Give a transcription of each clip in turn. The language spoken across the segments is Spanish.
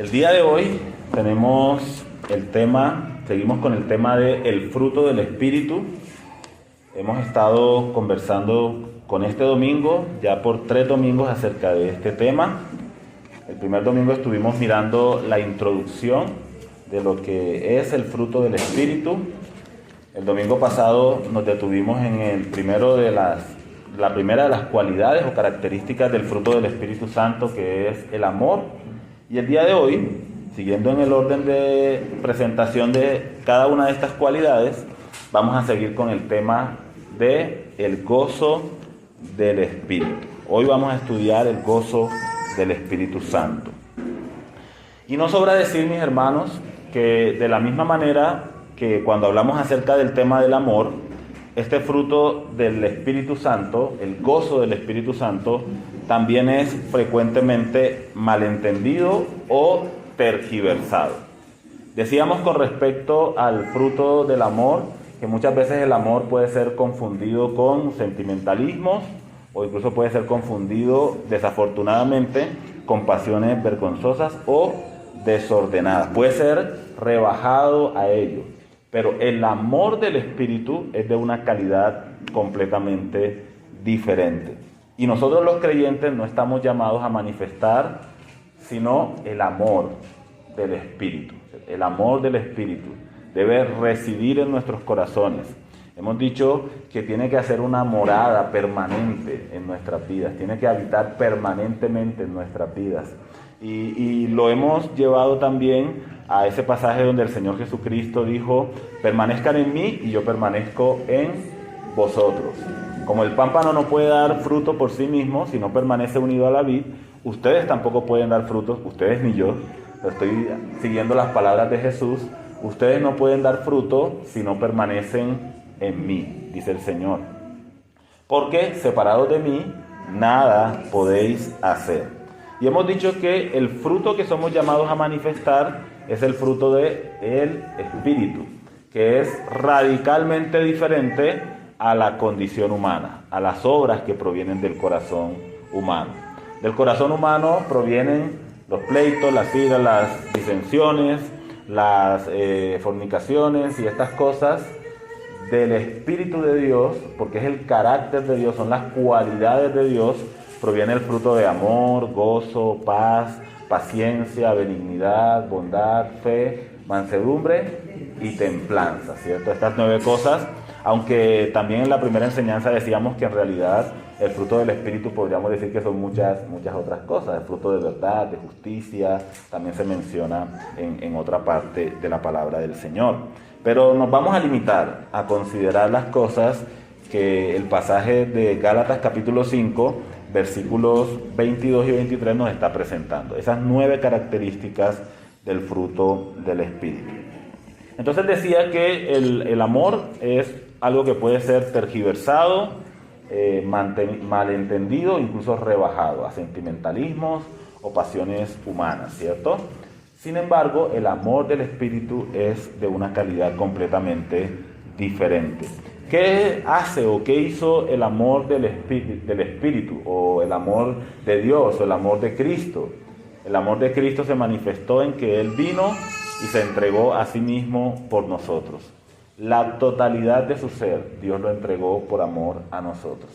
El día de hoy seguimos con el tema de el fruto del Espíritu. Hemos estado conversando con este domingo, ya por 3 domingos acerca de este tema. El primer domingo estuvimos mirando la introducción de lo que es el fruto del Espíritu. El domingo pasado nos detuvimos en la primera de las cualidades o características del fruto del Espíritu Santo, que es el amor. Y el día de hoy, siguiendo en el orden de presentación de cada una de estas cualidades, vamos a seguir con el tema de el gozo del Espíritu. Hoy vamos a estudiar el gozo del Espíritu Santo. Y no sobra decir, mis hermanos, que de la misma manera que cuando hablamos acerca del tema del amor, este fruto del Espíritu Santo, el gozo del Espíritu Santo, también es frecuentemente malentendido o tergiversado. Decíamos con respecto al fruto del amor, que muchas veces el amor puede ser confundido con sentimentalismos o incluso puede ser confundido, desafortunadamente, con pasiones vergonzosas o desordenadas. Puede ser rebajado a ello. Pero el amor del Espíritu es de una calidad completamente diferente. Y nosotros los creyentes no estamos llamados a manifestar sino el amor del Espíritu. El amor del Espíritu debe residir en nuestros corazones. Hemos dicho que tiene que hacer una morada permanente en nuestras vidas, tiene que habitar permanentemente en nuestras vidas. Y lo hemos llevado también a ese pasaje donde el Señor Jesucristo dijo: permanezcan en mí y yo permanezco en vosotros. Como el pámpano no puede dar fruto por sí mismo si no permanece unido a la vid, ustedes tampoco pueden dar frutos, ustedes ni yo, estoy siguiendo las palabras de Jesús, ustedes no pueden dar fruto si no permanecen en mí, dice el Señor. Porque separados de mí, nada podéis hacer. Y hemos dicho que el fruto que somos llamados a manifestar es el fruto del Espíritu, que es radicalmente diferente a la condición humana, a las obras que provienen del corazón humano. Del corazón humano provienen los pleitos, las iras, las disensiones, las fornicaciones y estas cosas. Del Espíritu de Dios, porque es el carácter de Dios, son las cualidades de Dios, proviene el fruto de amor, gozo, paz, paciencia, benignidad, bondad, fe, mansedumbre y templanza, ¿cierto? Estas 9 cosas, aunque también en la primera enseñanza decíamos que en realidad el fruto del Espíritu podríamos decir que son muchas otras cosas. El fruto de verdad, de justicia, también se menciona en otra parte de la palabra del Señor. Pero nos vamos a limitar a considerar las cosas que el pasaje de Gálatas capítulo 5, versículos 22 y 23 nos está presentando. Esas 9 características del fruto del Espíritu. Entonces decía que el amor es algo que puede ser tergiversado, malentendido, incluso rebajado a sentimentalismos o pasiones humanas, ¿cierto? Sin embargo, el amor del Espíritu es de una calidad completamente diferente. ¿Qué hace o qué hizo el amor del Espíritu o el amor de Dios o el amor de Cristo? El amor de Cristo se manifestó en que Él vino y se entregó a sí mismo por nosotros. La totalidad de su ser, Dios lo entregó por amor a nosotros.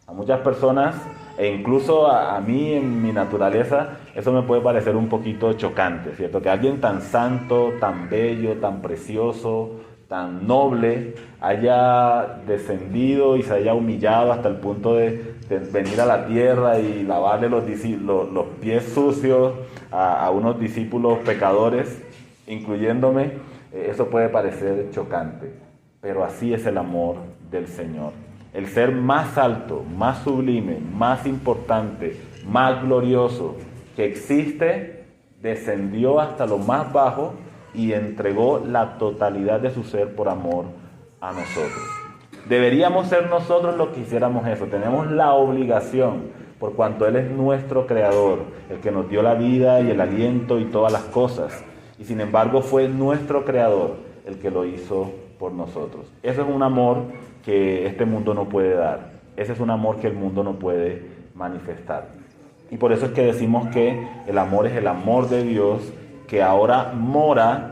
A muchas personas, e incluso a mí en mi naturaleza, eso me puede parecer un poquito chocante, ¿cierto? Que alguien tan santo, tan bello, tan precioso, tan noble, haya descendido y se haya humillado hasta el punto de venir a la tierra y lavarle los pies sucios a unos discípulos pecadores, incluyéndome. Eso puede parecer chocante, pero así es el amor del Señor. El ser más alto, más sublime, más importante, más glorioso que existe, descendió hasta lo más bajo y entregó la totalidad de su ser por amor a nosotros. Deberíamos ser nosotros los que hiciéramos eso. Tenemos la obligación, por cuanto Él es nuestro creador, el que nos dio la vida y el aliento y todas las cosas. Y sin embargo fue nuestro creador el que lo hizo por nosotros. Eso es un amor que este mundo no puede dar. Ese es un amor que el mundo no puede manifestar. Y por eso es que decimos que el amor es el amor de Dios que ahora mora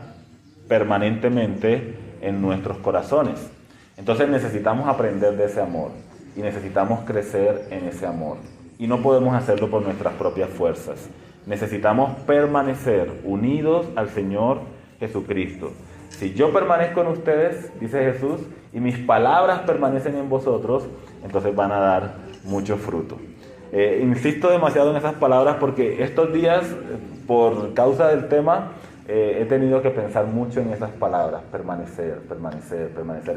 permanentemente en nuestros corazones. Entonces necesitamos aprender de ese amor y necesitamos crecer en ese amor. Y no podemos hacerlo por nuestras propias fuerzas. Necesitamos permanecer unidos al Señor Jesucristo. Si yo permanezco en ustedes, dice Jesús, y mis palabras permanecen en vosotros, entonces van a dar mucho fruto. Insisto demasiado en esas palabras porque estos días, por causa del tema, he tenido que pensar mucho en esas palabras, permanecer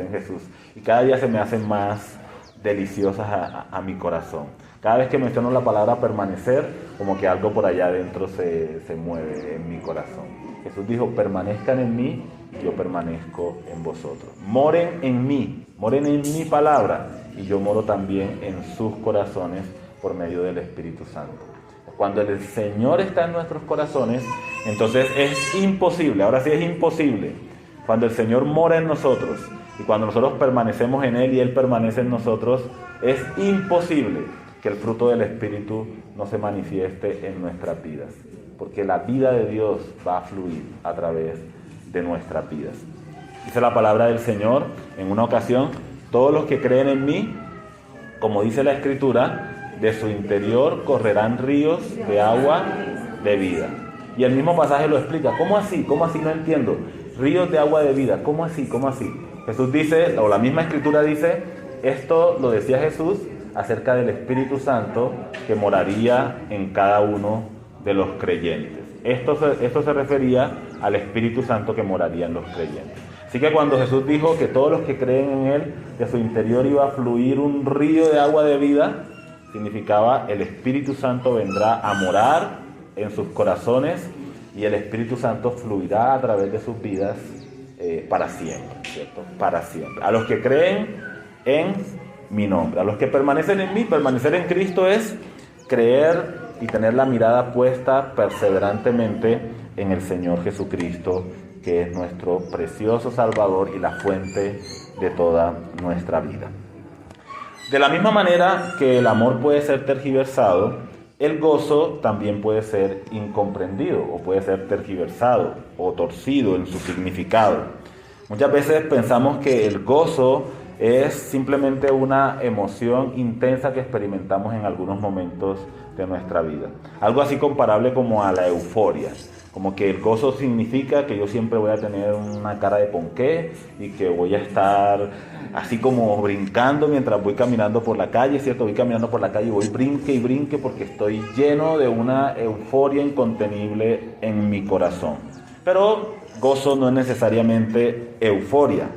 en Jesús. Y cada día se me hacen más deliciosas a mi corazón. Cada vez que menciono la palabra permanecer, como que algo por allá adentro se mueve en mi corazón. Jesús dijo, permanezcan en mí y yo permanezco en vosotros. Moren en mí, moren en mi palabra y yo moro también en sus corazones por medio del Espíritu Santo. Cuando el Señor está en nuestros corazones, entonces es imposible, ahora sí es imposible, cuando el Señor mora en nosotros y cuando nosotros permanecemos en Él y Él permanece en nosotros, es imposible que el fruto del Espíritu no se manifieste en nuestras vidas, porque la vida de Dios va a fluir a través de nuestras vidas. Dice la palabra del Señor en una ocasión, todos los que creen en mí, como dice la Escritura, de su interior correrán ríos de agua de vida. Y el mismo pasaje lo explica. ¿Cómo así? ¿Cómo así? No entiendo. Ríos de agua de vida. ¿Cómo así? ¿Cómo así? Jesús dice, o la misma Escritura dice, esto lo decía Jesús acerca del Espíritu Santo que moraría en cada uno de los creyentes. Esto se refería al Espíritu Santo que moraría en los creyentes. Así que cuando Jesús dijo que todos los que creen en Él, de su interior iba a fluir un río de agua de vida, significaba el Espíritu Santo vendrá a morar en sus corazones y el Espíritu Santo fluirá a través de sus vidas para siempre, ¿cierto? Para siempre. A los que creen en mi nombre, a los que permanecen en mí, permanecer en Cristo es creer y tener la mirada puesta perseverantemente en el Señor Jesucristo, que es nuestro precioso Salvador y la fuente de toda nuestra vida. De la misma manera que el amor puede ser tergiversado, el gozo también puede ser incomprendido o puede ser tergiversado o torcido en su significado. Muchas veces pensamos que el gozo es simplemente una emoción intensa que experimentamos en algunos momentos de nuestra vida. Algo así comparable como a la euforia. Como que el gozo significa que yo siempre voy a tener una cara de ponqué y que voy a estar así como brincando mientras voy caminando por la calle, ¿cierto? Voy caminando por la calle y voy brinque y brinque porque estoy lleno de una euforia incontenible en mi corazón. Pero gozo no es necesariamente euforia.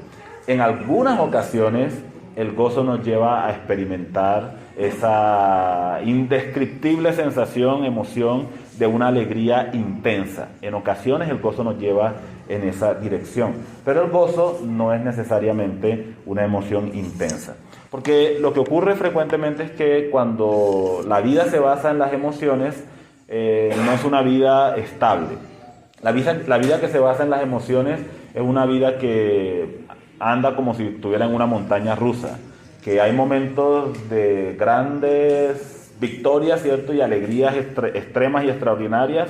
En algunas ocasiones el gozo nos lleva a experimentar esa indescriptible sensación, emoción de una alegría intensa. En ocasiones el gozo nos lleva en esa dirección, pero el gozo no es necesariamente una emoción intensa. Porque lo que ocurre frecuentemente es que cuando la vida se basa en las emociones, no es una vida estable. La vida que se basa en las emociones es una vida que anda como si estuviera en una montaña rusa, que hay momentos de grandes victorias, ¿cierto? Y alegrías extremas y extraordinarias,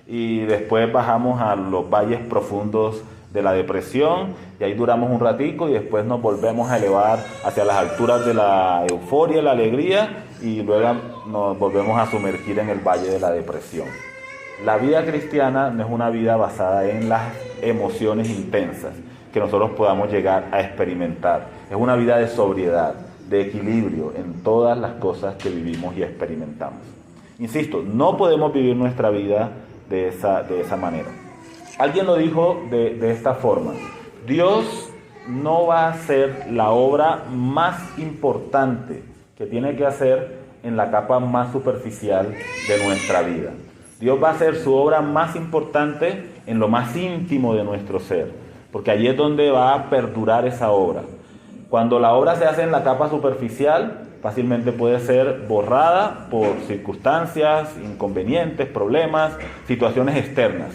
y después bajamos a los valles profundos de la depresión, y ahí duramos un ratico y después nos volvemos a elevar hacia las alturas de la euforia y la alegría, y luego nos volvemos a sumergir en el valle de la depresión. La vida cristiana no es una vida basada en las emociones intensas que nosotros podamos llegar a experimentar. Es una vida de sobriedad, de equilibrio en todas las cosas que vivimos y experimentamos. Insisto, no podemos vivir nuestra vida de esa manera. Alguien lo dijo de esta forma: Dios no va a hacer la obra más importante que tiene que hacer en la capa más superficial de nuestra vida. Dios va a hacer su obra más importante en lo más íntimo de nuestro ser, porque allí es donde va a perdurar esa obra. Cuando la obra se hace en la capa superficial, fácilmente puede ser borrada por circunstancias, inconvenientes, problemas, situaciones externas.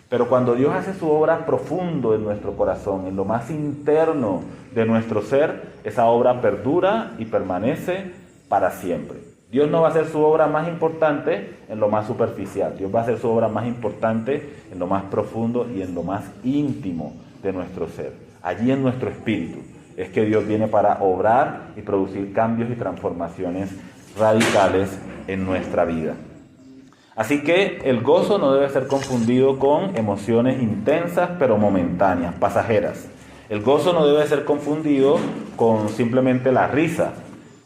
Pero cuando Dios hace su obra profundo en nuestro corazón, en lo más interno de nuestro ser, esa obra perdura y permanece para siempre. Dios no va a hacer su obra más importante en lo más superficial. Dios va a hacer su obra más importante en lo más profundo y en lo más íntimo de nuestro ser. Allí en nuestro espíritu es que Dios viene para obrar y producir cambios y transformaciones radicales en nuestra vida. Así que el gozo no debe ser confundido con emociones intensas pero momentáneas, pasajeras. El gozo no debe ser confundido con simplemente la risa.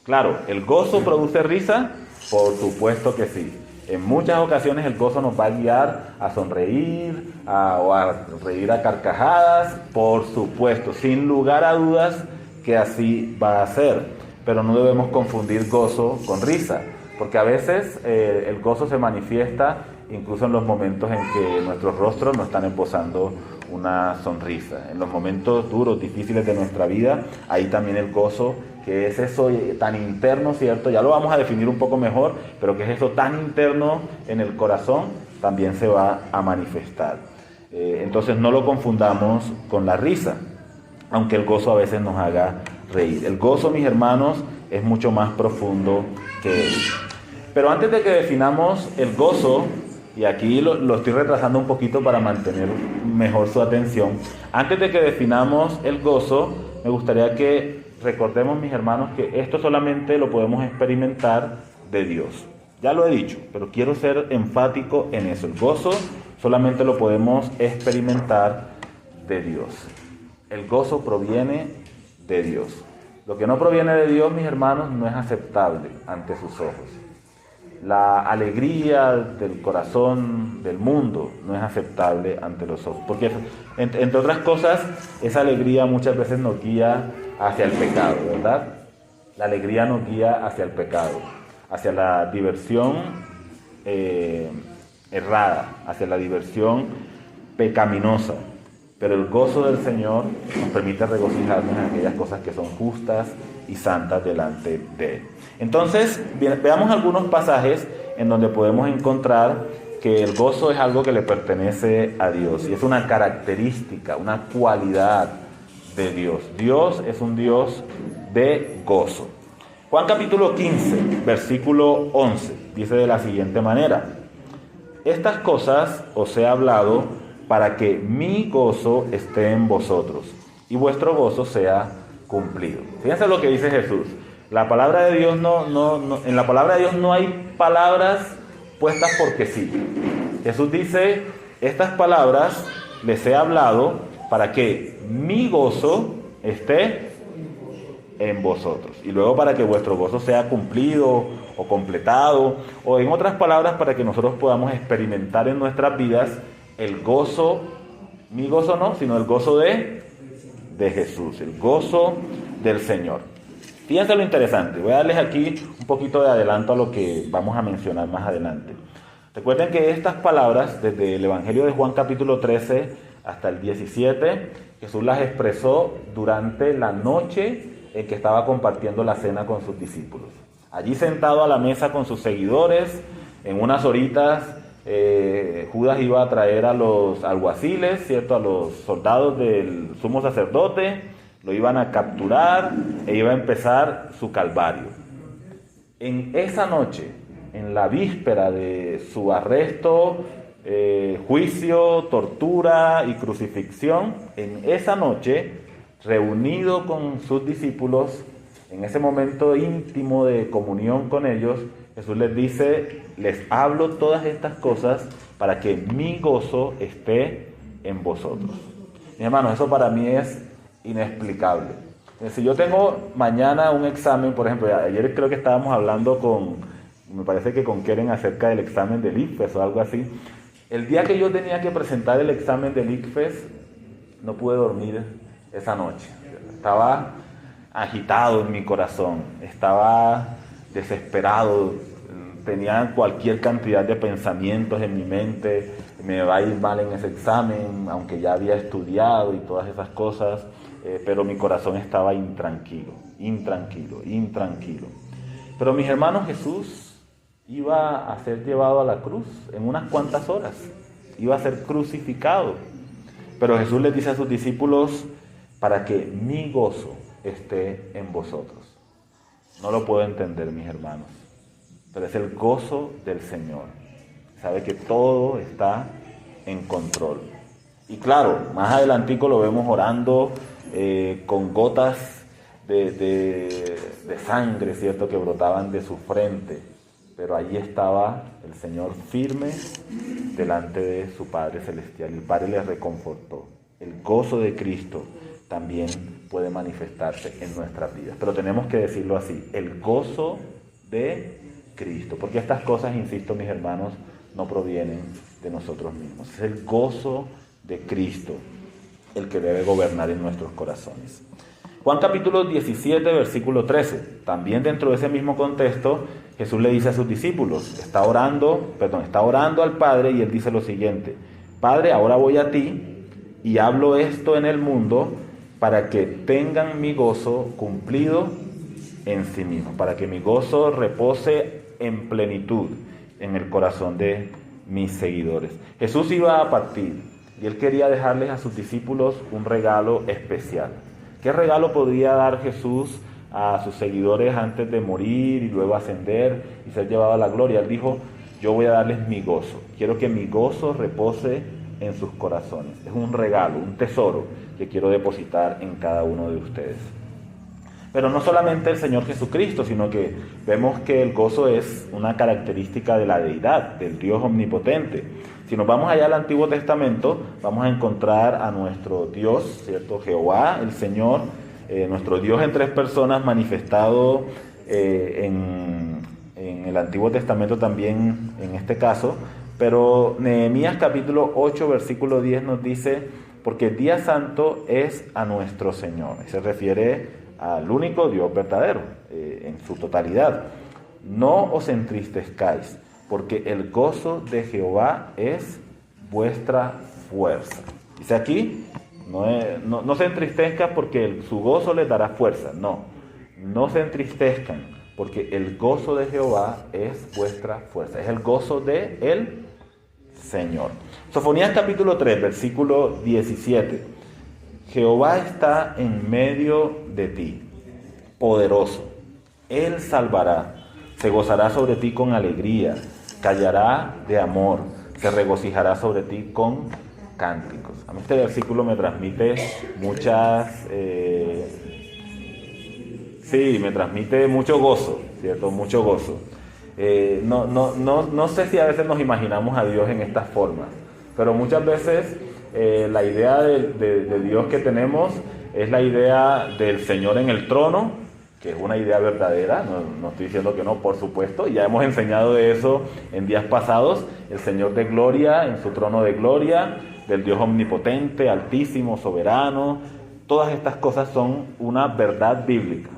Claro, ¿el gozo produce risa? Por supuesto que sí. En muchas ocasiones el gozo nos va a guiar a sonreír o a reír a carcajadas, por supuesto, sin lugar a dudas que así va a ser. Pero no debemos confundir gozo con risa, porque a veces el gozo se manifiesta incluso en los momentos en que nuestros rostros no están esbozando una sonrisa. En los momentos duros, difíciles de nuestra vida, ahí también el gozo, que es eso tan interno, ¿cierto? Ya lo vamos a definir un poco mejor, pero que es eso tan interno en el corazón, también se va a manifestar. Entonces no lo confundamos con la risa, aunque el gozo a veces nos haga reír. El gozo, mis hermanos, es mucho más profundo que eso. Pero antes de que definamos el gozo, y aquí lo estoy retrasando un poquito para mantener mejor su atención, antes de que definamos el gozo, me gustaría que recordemos, mis hermanos, que esto solamente lo podemos experimentar de Dios. Ya lo he dicho, pero quiero ser enfático en eso. El gozo solamente lo podemos experimentar de Dios. El gozo proviene de Dios. Lo que no proviene de Dios, mis hermanos, no es aceptable ante sus ojos. La alegría del corazón del mundo no es aceptable ante los ojos. Porque, entre otras cosas, esa alegría muchas veces nos guía hacia el pecado, ¿verdad? La alegría nos guía hacia el pecado, hacia la diversión errada, hacia la diversión pecaminosa. Pero el gozo del Señor nos permite regocijarnos en aquellas cosas que son justas y santas delante de Él. Entonces, veamos algunos pasajes en donde podemos encontrar que el gozo es algo que le pertenece a Dios y es una característica, una cualidad de Dios. Dios es un Dios de gozo. Juan capítulo 15, versículo 11, dice de la siguiente manera: estas cosas os he hablado para que mi gozo esté en vosotros y vuestro gozo sea cumplido. Fíjense lo que dice Jesús. La palabra de Dios en la palabra de Dios no hay palabras puestas porque sí. Jesús dice, estas palabras les he hablado para que mi gozo esté en vosotros. Y luego para que vuestro gozo sea cumplido o completado, o en otras palabras, para que nosotros podamos experimentar en nuestras vidas el gozo, mi gozo no, sino el gozo de Jesús, el gozo del Señor. Fíjense lo interesante, voy a darles aquí un poquito de adelanto a lo que vamos a mencionar más adelante. Recuerden que estas palabras, desde el Evangelio de Juan capítulo 13 hasta el 17, Jesús las expresó durante la noche en que estaba compartiendo la cena con sus discípulos. Allí sentado a la mesa con sus seguidores, en unas horitas, Judas iba a traer a los alguaciles, ¿cierto?, a los soldados del sumo sacerdote, lo iban a capturar e iba a empezar su calvario. En esa noche, en la víspera de su arresto, juicio, tortura y crucifixión, en esa noche, reunido con sus discípulos, en ese momento íntimo de comunión con ellos, Jesús les dice, les hablo todas estas cosas para que mi gozo esté en vosotros. Mis hermanos, eso para mí es inexplicable. Si yo tengo mañana un examen, por ejemplo, ayer creo que estábamos hablando me parece que con Keren acerca del examen del ICFES o algo así. El día que yo tenía que presentar el examen del ICFES, no pude dormir esa noche. Estaba agitado en mi corazón, estaba desesperado, tenía cualquier cantidad de pensamientos en mi mente, me va a ir mal en ese examen, aunque ya había estudiado y todas esas cosas, pero mi corazón estaba intranquilo. Pero mis hermanos, Jesús iba a ser llevado a la cruz en unas cuantas horas, iba a ser crucificado, pero Jesús les dice a sus discípulos, para que mi gozo esté en vosotros. No lo puedo entender, mis hermanos. pero es el gozo del Señor. Sabe que todo está en control. Y claro, más adelantico lo vemos orando con gotas de sangre, ¿cierto?, que brotaban de su frente. Pero allí estaba el Señor firme delante de su Padre Celestial. El Padre le reconfortó. El gozo de Cristo también puede manifestarse en nuestras vidas. Pero tenemos que decirlo así, el gozo de Cristo. Porque estas cosas, insisto, mis hermanos, no provienen de nosotros mismos. Es el gozo de Cristo el que debe gobernar en nuestros corazones. Juan capítulo 17, versículo 13. También dentro de ese mismo contexto, Jesús le dice a sus discípulos, está orando al Padre y él dice lo siguiente: Padre, ahora voy a ti y hablo esto en el mundo para que tengan mi gozo cumplido en sí mismos, para que mi gozo repose en plenitud en el corazón de mis seguidores. Jesús iba a partir y él quería dejarles a sus discípulos un regalo especial. ¿Qué regalo podría dar Jesús a sus seguidores antes de morir y luego ascender y ser llevado a la gloria? Él dijo, yo voy a darles mi gozo. Quiero que mi gozo repose en sus corazones. Es un regalo, un tesoro que quiero depositar en cada uno de ustedes. Pero no solamente el Señor Jesucristo, sino que vemos que el gozo es una característica de la deidad, del Dios omnipotente. Si nos vamos allá al Antiguo Testamento, vamos a encontrar a nuestro Dios, ¿cierto? Jehová, el Señor, nuestro Dios en 3 personas manifestado en el Antiguo Testamento también en este caso. Pero Nehemías capítulo 8, versículo 10 nos dice, porque el día santo es a nuestro Señor. Se refiere al único Dios verdadero, en su totalidad. No os entristezcáis, porque el gozo de Jehová es vuestra fuerza. Dice aquí, no se entristezcan porque su gozo les dará fuerza. No se entristezcan, porque el gozo de Jehová es vuestra fuerza. Es el gozo de el Señor. Sofonías capítulo 3, versículo 17. Jehová está en medio de ti, poderoso. Él salvará, se gozará sobre ti con alegría, callará de amor, se regocijará sobre ti con cánticos. A mí este versículo me transmite me transmite mucho gozo, ¿cierto? Mucho gozo. No sé si a veces nos imaginamos a Dios en estas formas, pero muchas veces la idea de Dios que tenemos es la idea del Señor en el trono, que es una idea verdadera, no estoy diciendo que no, por supuesto, ya hemos enseñado de eso en días pasados, el Señor de gloria en su trono de gloria, del Dios omnipotente, altísimo, soberano. Todas estas cosas son una verdad bíblica.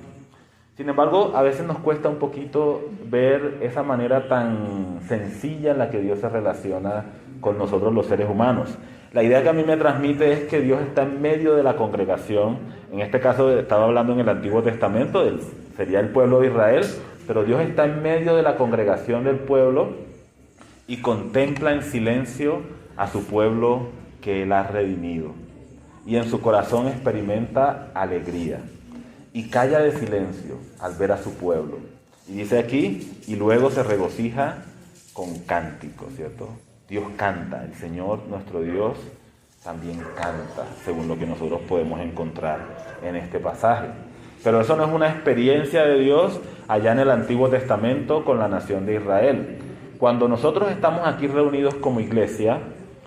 Sin embargo, a veces nos cuesta un poquito ver esa manera tan sencilla en la que Dios se relaciona con nosotros los seres humanos. La idea que a mí me transmite es que Dios está en medio de la congregación. En este caso estaba hablando en el Antiguo Testamento, sería el pueblo de Israel, pero Dios está en medio de la congregación del pueblo y contempla en silencio a su pueblo que Él ha redimido. Y en su corazón experimenta alegría y calla de silencio al ver a su pueblo. Y dice aquí, y luego se regocija con cánticos, ¿cierto? Dios canta, el Señor, nuestro Dios, también canta, según lo que nosotros podemos encontrar en este pasaje. Pero eso no es una experiencia de Dios allá en el Antiguo Testamento con la nación de Israel. Cuando nosotros estamos aquí reunidos como iglesia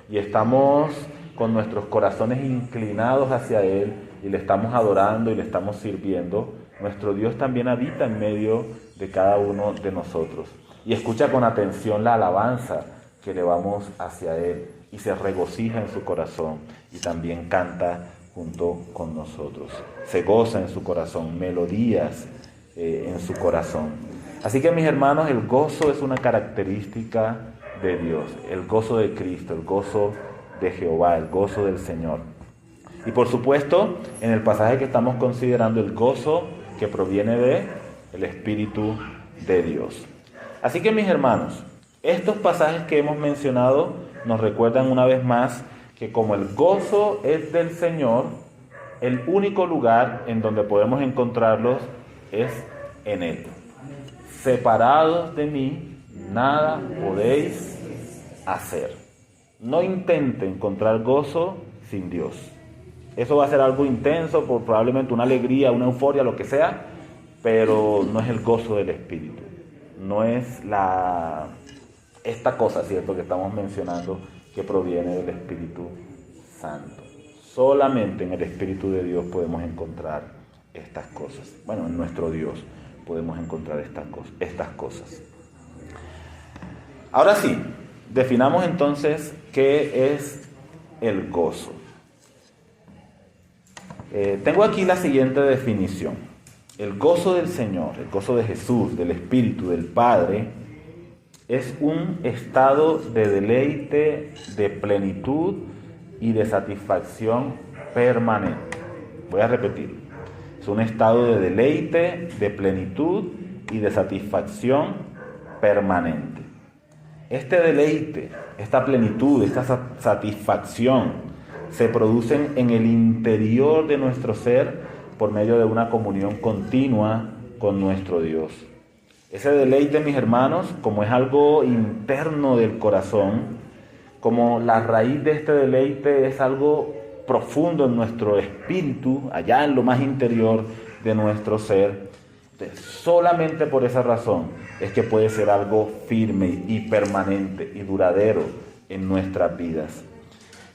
y estamos con nuestros corazones inclinados hacia Él y le estamos adorando y le estamos sirviendo, nuestro Dios también habita en medio de cada uno de nosotros y escucha con atención la alabanza que elevamos hacia Él y se regocija en su corazón y también canta junto con nosotros. Se goza en su corazón, melodías en su corazón. Así que mis hermanos, el gozo es una característica de Dios, el gozo de Cristo, el gozo de Jehová, el gozo del Señor. Y por supuesto, en el pasaje que estamos considerando, el gozo que proviene del Espíritu de Dios. Así que mis hermanos, estos pasajes que hemos mencionado nos recuerdan una vez más que como el gozo es del Señor, el único lugar en donde podemos encontrarlos es en Él. separados de mí, nada podéis hacer. No intente encontrar gozo sin Dios. Eso va a ser algo intenso, probablemente una alegría, una euforia, lo que sea, pero no es el gozo del Espíritu. No es esta cosa, ¿cierto?, que estamos mencionando, que proviene del Espíritu Santo. Solamente en el Espíritu de Dios podemos encontrar estas cosas. Bueno, en nuestro Dios podemos encontrar estas cosas. Ahora sí, definamos entonces qué es el gozo. Tengo aquí la siguiente definición. El gozo del Señor, el gozo de Jesús, del Espíritu, del Padre, es un estado de deleite, de plenitud y de satisfacción permanente. Voy a repetir. Es un estado de deleite, de plenitud y de satisfacción permanente. Este deleite, esta plenitud, esta satisfacción se producen en el interior de nuestro ser por medio de una comunión continua con nuestro Dios. Ese deleite, mis hermanos, como es algo interno del corazón, como la raíz de este deleite es algo profundo en nuestro espíritu, allá en lo más interior de nuestro ser, solamente por esa razón es que puede ser algo firme y permanente y duradero en nuestras vidas.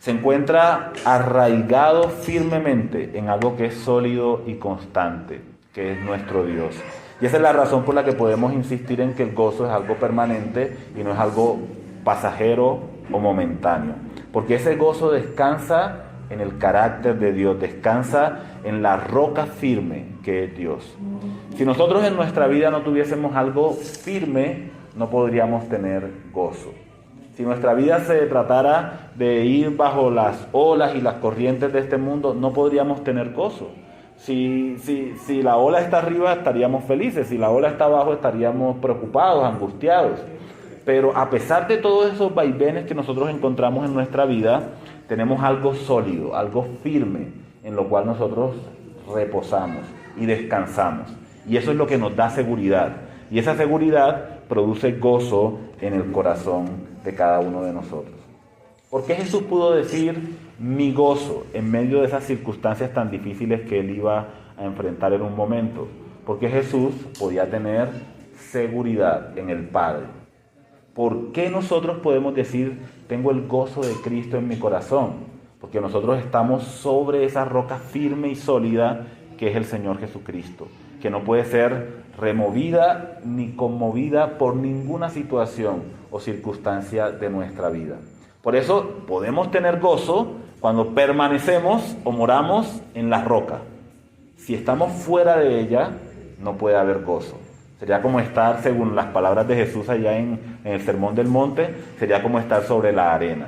Se encuentra arraigado firmemente en algo que es sólido y constante, que es nuestro Dios. Y esa es la razón por la que podemos insistir en que el gozo es algo permanente y no es algo pasajero o momentáneo. Porque ese gozo descansa en el carácter de Dios, descansa en la roca firme que es Dios. Si nosotros en nuestra vida no tuviésemos algo firme, no podríamos tener gozo. Si nuestra vida se tratara de ir bajo las olas y las corrientes de este mundo, no podríamos tener gozo. Si la ola está arriba, estaríamos felices. Si la ola está abajo, estaríamos preocupados, angustiados. Pero a pesar de todos esos vaivenes que nosotros encontramos en nuestra vida, tenemos algo sólido, algo firme, en lo cual nosotros reposamos y descansamos. Y eso es lo que nos da seguridad. Y esa seguridad produce gozo en el corazón de cada uno de nosotros. ¿Por qué Jesús pudo decir mi gozo en medio de esas circunstancias tan difíciles que él iba a enfrentar en un momento? Porque Jesús podía tener seguridad en el Padre. ¿Por qué nosotros podemos decir tengo el gozo de Cristo en mi corazón? Porque nosotros estamos sobre esa roca firme y sólida que es el Señor Jesucristo, que no puede ser removida ni conmovida por ninguna situación o circunstancia de nuestra vida. Por eso podemos tener gozo cuando permanecemos o moramos en la roca. Si estamos fuera de ella, no puede haber gozo. Sería como estar, según las palabras de Jesús allá en el Sermón del Monte, sería como estar sobre la arena.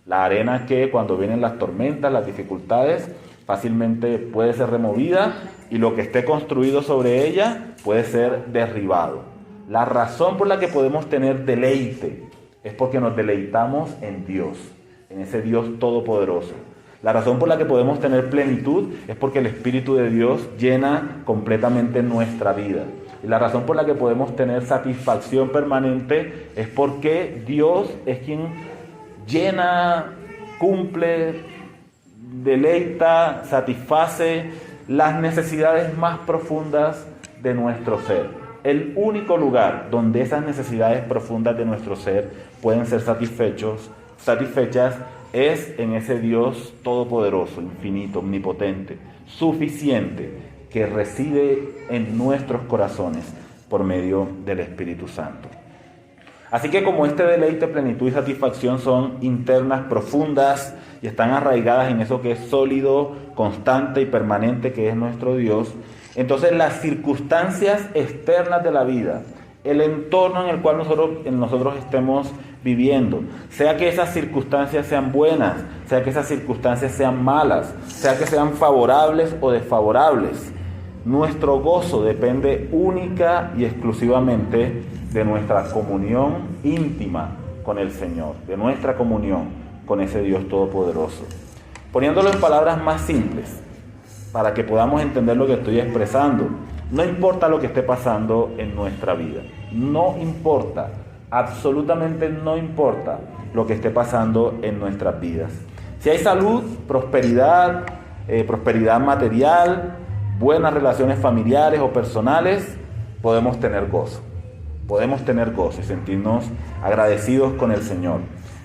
La arena que cuando vienen las tormentas, las dificultades, fácilmente puede ser removida y lo que esté construido sobre ella puede ser derribado. La razón por la que podemos tener deleite es porque nos deleitamos en Dios, en ese Dios todopoderoso. La razón por la que podemos tener plenitud es porque el Espíritu de Dios llena completamente nuestra vida. Y la razón por la que podemos tener satisfacción permanente es porque Dios es quien llena, cumple, deleita, satisface las necesidades más profundas de nuestro ser. El único lugar donde esas necesidades profundas de nuestro ser pueden ser satisfechas es en ese Dios todopoderoso, infinito, omnipotente, suficiente, que reside en nuestros corazones por medio del Espíritu Santo. Así que como este deleite, plenitud y satisfacción son internas, profundas y están arraigadas en eso que es sólido, constante y permanente que es nuestro Dios, entonces las circunstancias externas de la vida, el entorno en el cual nosotros estemos viviendo, sea que esas circunstancias sean buenas, sea que esas circunstancias sean malas, sea que sean favorables o desfavorables, nuestro gozo depende única y exclusivamente de nuestra comunión íntima con el Señor, de nuestra comunión con ese Dios todopoderoso. Poniéndolo en palabras más simples, para que podamos entender lo que estoy expresando, no importa lo que esté pasando en nuestra vida, No importa, absolutamente no importa lo que esté pasando en nuestras vidas. Si hay salud, prosperidad, prosperidad material, buenas relaciones familiares o personales, podemos tener gozo. Podemos tener gozo y sentirnos agradecidos con el Señor.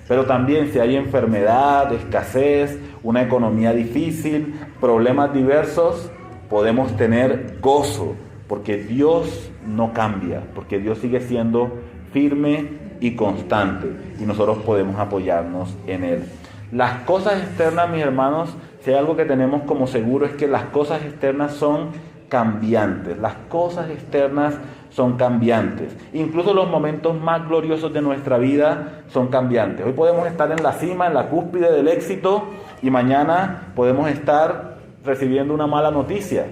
Pero también si hay enfermedad, escasez, una economía difícil, problemas diversos, podemos tener gozo, porque Dios no cambia, porque Dios sigue siendo firme y constante, y nosotros podemos apoyarnos en Él. Las cosas externas, mis hermanos, si hay algo que tenemos como seguro es que las cosas externas son cambiantes. Las cosas externas son cambiantes. Incluso los momentos más gloriosos de nuestra vida son cambiantes. Hoy podemos estar en la cima, en la cúspide del éxito, y mañana podemos estar recibiendo una mala noticia.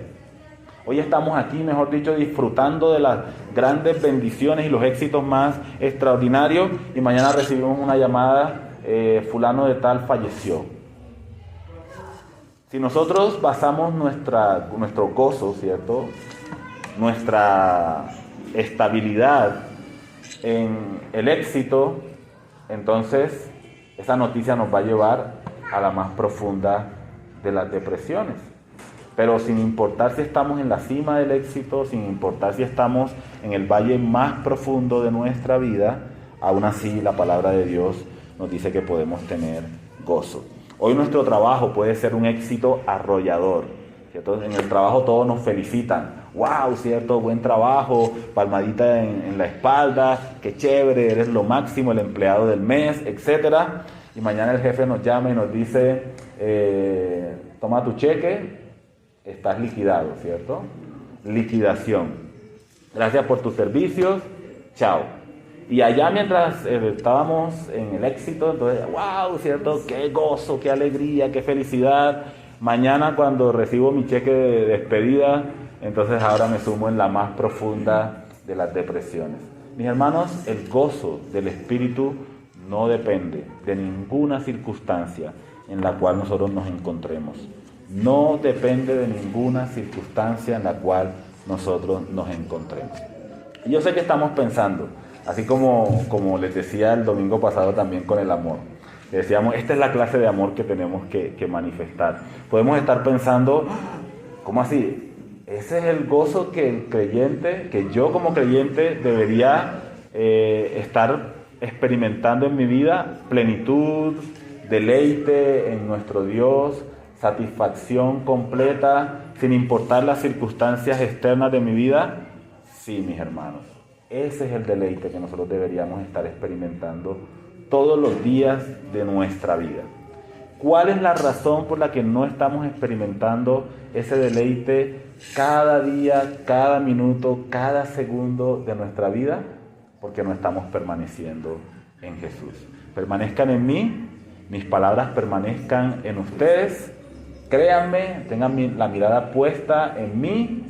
Hoy estamos aquí, mejor dicho, disfrutando de las grandes bendiciones y los éxitos más extraordinarios, y mañana recibimos una llamada, fulano de tal falleció. Si nosotros basamos nuestro gozo, ¿cierto?, nuestra estabilidad en el éxito, entonces esa noticia nos va a llevar a la más profunda de las depresiones. Pero sin importar si estamos en la cima del éxito, sin importar si estamos en el valle más profundo de nuestra vida, aún así la palabra de Dios nos dice que podemos tener gozo. Hoy nuestro trabajo puede ser un éxito arrollador, ¿cierto? En el trabajo todos nos felicitan. ¡Wow! ¿Cierto? Buen trabajo, palmadita en la espalda, qué chévere, eres lo máximo, el empleado del mes, etc. Y mañana el jefe nos llama y nos dice, toma tu cheque, estás liquidado, ¿cierto? Liquidación. Gracias por tus servicios, chao. Y allá mientras estábamos en el éxito, entonces, wow, ¿cierto? Qué gozo, qué alegría, qué felicidad. Mañana cuando recibo mi cheque de despedida, entonces ahora me sumo en la más profunda de las depresiones. Mis hermanos, el gozo del Espíritu no depende de ninguna circunstancia en la cual nosotros nos encontremos. No depende de ninguna circunstancia en la cual nosotros nos encontremos. Y yo sé que estamos pensando, así como les decía el domingo pasado también con el amor. Decíamos, esta es la clase de amor que tenemos que manifestar. Podemos estar pensando, ¿cómo así? Ese es el gozo que el creyente, que yo como creyente debería estar experimentando en mi vida, plenitud, deleite en nuestro Dios, satisfacción completa, sin importar las circunstancias externas de mi vida. Sí, mis hermanos, ese es el deleite que nosotros deberíamos estar experimentando todos los días de nuestra vida. ¿Cuál es la razón por la que no estamos experimentando ese deleite cada día, cada minuto, cada segundo de nuestra vida? Porque no estamos permaneciendo en Jesús. Permanezcan en mí, mis palabras permanezcan en ustedes. Créanme, tengan la mirada puesta en mí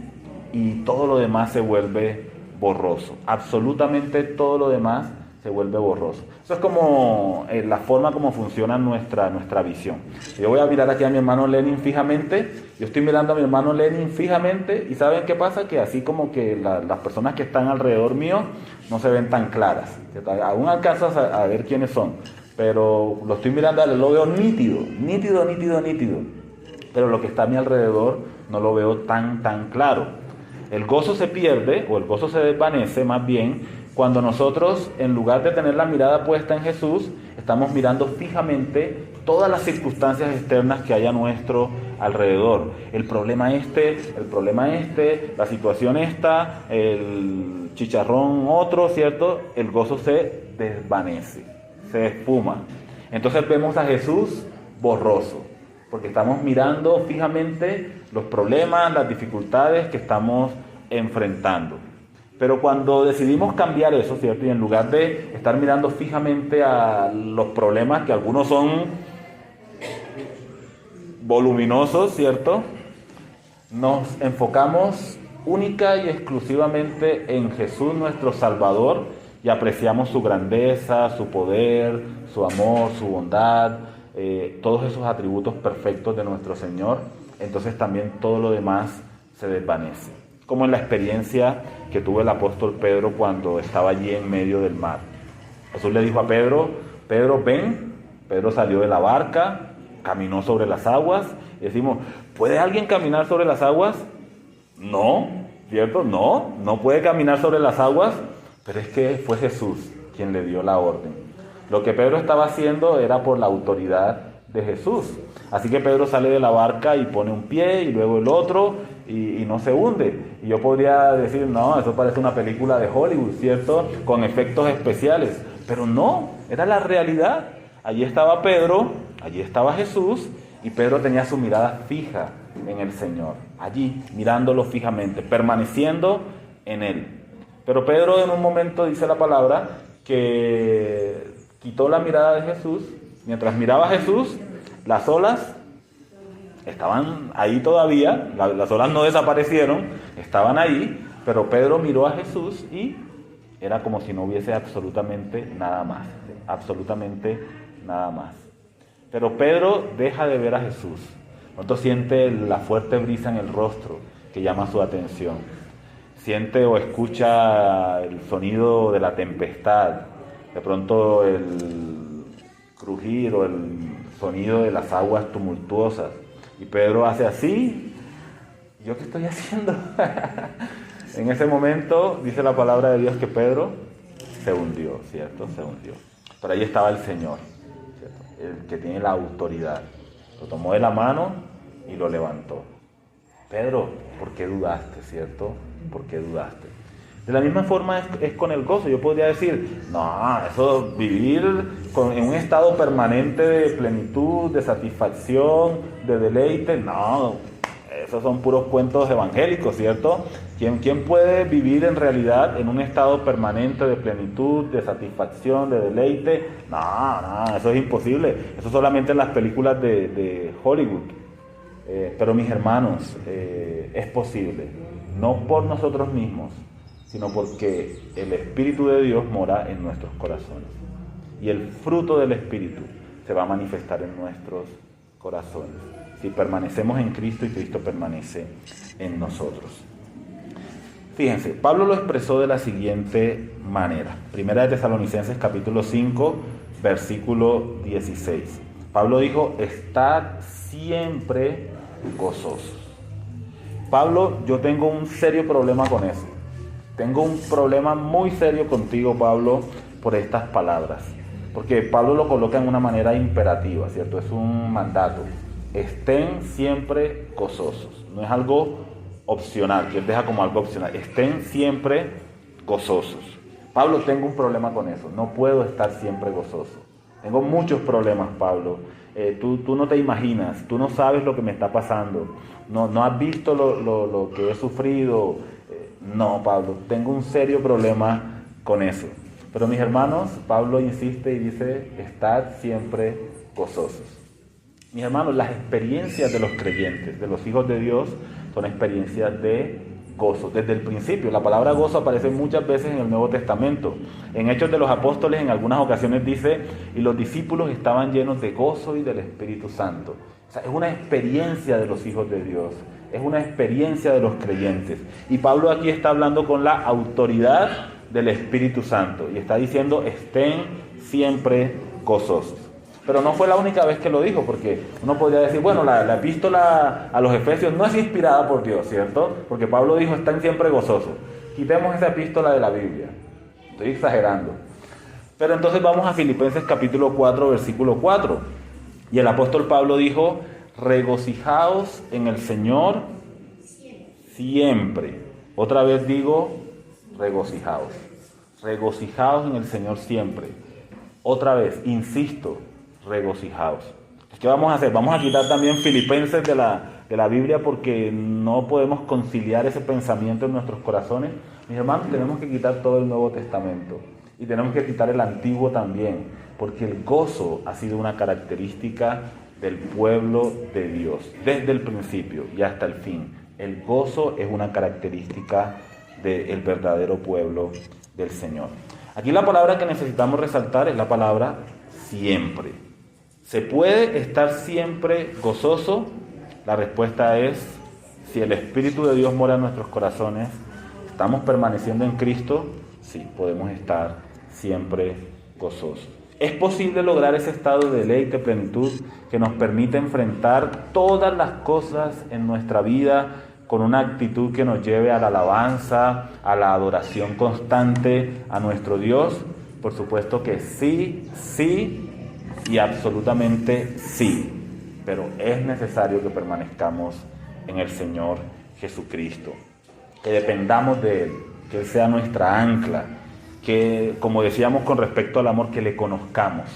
y todo lo demás se vuelve borroso. Absolutamente todo lo demás se vuelve borroso. Eso es como la forma como funciona nuestra visión. Yo voy a mirar aquí a mi hermano Lenin fijamente, yo estoy mirando a mi hermano Lenin fijamente y ¿saben qué pasa? Que así como que las personas que están alrededor mío no se ven tan claras, ¿cierto? Aún alcanzas a ver quiénes son, pero lo estoy mirando, lo veo nítido. Pero lo que está a mi alrededor no lo veo tan claro. El gozo se pierde, o el gozo se desvanece más bien, cuando nosotros, en lugar de tener la mirada puesta en Jesús, estamos mirando fijamente todas las circunstancias externas que hay a nuestro alrededor. El problema este, la situación esta, el chicharrón otro, ¿cierto? El gozo se desvanece, se esfuma. Entonces vemos a Jesús borroso, porque estamos mirando fijamente los problemas, las dificultades que estamos enfrentando. Pero cuando decidimos cambiar eso, ¿cierto? Y en lugar de estar mirando fijamente a los problemas, que algunos son voluminosos, ¿cierto? Nos enfocamos única y exclusivamente en Jesús, nuestro Salvador, y apreciamos su grandeza, su poder, su amor, su bondad, todos esos atributos perfectos de nuestro Señor. Entonces también todo lo demás se desvanece. como en la experiencia que tuvo el apóstol Pedro cuando estaba allí en medio del mar. Jesús le dijo a Pedro: Pedro, ven. Pedro salió de la barca, caminó sobre las aguas. Y decimos, ¿puede alguien caminar sobre las aguas? No, ¿cierto? No puede caminar sobre las aguas, pero es que fue Jesús quien le dio la orden. Lo que Pedro estaba haciendo era por la autoridad de Jesús. Así que Pedro sale de la barca y pone un pie y luego el otro y no se hunde. Y yo podría decir, no, eso parece una película de Hollywood, ¿cierto? Con efectos especiales. Pero no, era la realidad. Allí estaba Pedro, allí estaba Jesús, y Pedro tenía su mirada fija en el Señor, allí mirándolo fijamente, permaneciendo en Él. Pero Pedro en un momento, dice la palabra, que quitó la mirada de Jesús. Mientras miraba a Jesús, las olas estaban ahí todavía, las olas no desaparecieron, estaban ahí, pero Pedro miró a Jesús y era como si no hubiese absolutamente nada más, absolutamente nada más. Pero Pedro deja de ver a Jesús. Pronto siente la fuerte brisa en el rostro que llama su atención. Siente o escucha el sonido de la tempestad. De pronto el crujir o el sonido de las aguas tumultuosas. Y Pedro hace así. ¿Yo qué estoy haciendo? En ese momento dice la palabra de Dios que Pedro se hundió, ¿cierto? Se hundió. Pero ahí estaba el Señor, ¿cierto? El que tiene la autoridad. Lo tomó de la mano y lo levantó. Pedro, ¿por qué dudaste, cierto? ¿Por qué dudaste? De la misma forma es con el gozo. Yo podría decir, no, eso vivir en un estado permanente de plenitud, de satisfacción, de deleite, no, esos son puros cuentos evangélicos, ¿cierto? ¿Quién puede vivir en realidad en un estado permanente de plenitud, de satisfacción, de deleite? No, eso es imposible. Eso solamente en las películas de Hollywood. Pero mis hermanos, es posible. No por nosotros mismos, sino porque el Espíritu de Dios mora en nuestros corazones. Y el fruto del Espíritu se va a manifestar en nuestros corazones, si permanecemos en Cristo y Cristo permanece en nosotros. Fíjense, Pablo lo expresó de la siguiente manera. Primera de Tesalonicenses capítulo 5, versículo 16. Pablo dijo, estad siempre gozosos. Pablo, yo tengo un serio problema con eso. Tengo un problema muy serio contigo, Pablo, por estas palabras. Porque Pablo lo coloca en una manera imperativa, ¿cierto? Es un mandato. Estén siempre gozosos. No es algo opcional, que él deja como algo opcional. Estén siempre gozosos. Pablo, tengo un problema con eso. No puedo estar siempre gozoso. Tengo muchos problemas, Pablo. Tú no te imaginas, tú no sabes lo que me está pasando. No has visto lo que he sufrido. No, Pablo, tengo un serio problema con eso. Pero mis hermanos, Pablo insiste y dice, estad siempre gozosos. Mis hermanos, las experiencias de los creyentes, de los hijos de Dios, son experiencias de gozo. Desde el principio, la palabra gozo aparece muchas veces en el Nuevo Testamento. En Hechos de los Apóstoles, en algunas ocasiones dice, y los discípulos estaban llenos de gozo y del Espíritu Santo. O sea, es una experiencia de los hijos de Dios. Es una experiencia de los creyentes. Y Pablo aquí está hablando con la autoridad del Espíritu Santo. Y está diciendo, estén siempre gozosos. Pero no fue la única vez que lo dijo, porque uno podría decir, bueno, la epístola a los Efesios no es inspirada por Dios, ¿cierto? Porque Pablo dijo, estén siempre gozosos. Quitemos esa epístola de la Biblia. Estoy exagerando. Pero entonces vamos a Filipenses capítulo 4, versículo 4. Y el apóstol Pablo dijo, regocijaos en el Señor siempre. Otra vez digo, regocijaos. Regocijaos en el Señor siempre. Otra vez, insisto, regocijaos. ¿Qué vamos a hacer? Vamos a quitar también Filipenses de la Biblia porque no podemos conciliar ese pensamiento en nuestros corazones. Mis hermanos, tenemos que quitar todo el Nuevo Testamento y tenemos que quitar el Antiguo también, porque el gozo ha sido una característica del pueblo de Dios, desde el principio y hasta el fin. El gozo es una característica del verdadero pueblo del Señor. Aquí la palabra que necesitamos resaltar es la palabra siempre. ¿Se puede estar siempre gozoso? La respuesta es Si el Espíritu de Dios mora en nuestros corazones, estamos permaneciendo en Cristo, sí, podemos estar siempre gozosos. Es posible lograr ese estado de deleite, plenitud, que nos permite enfrentar todas las cosas en nuestra vida con una actitud que nos lleve a la alabanza, a la adoración constante a nuestro Dios. Por supuesto que sí, sí y absolutamente sí. Pero es necesario que permanezcamos en el Señor Jesucristo, que dependamos de Él, que Él sea nuestra ancla, que, como decíamos con respecto al amor, que le conozcamos.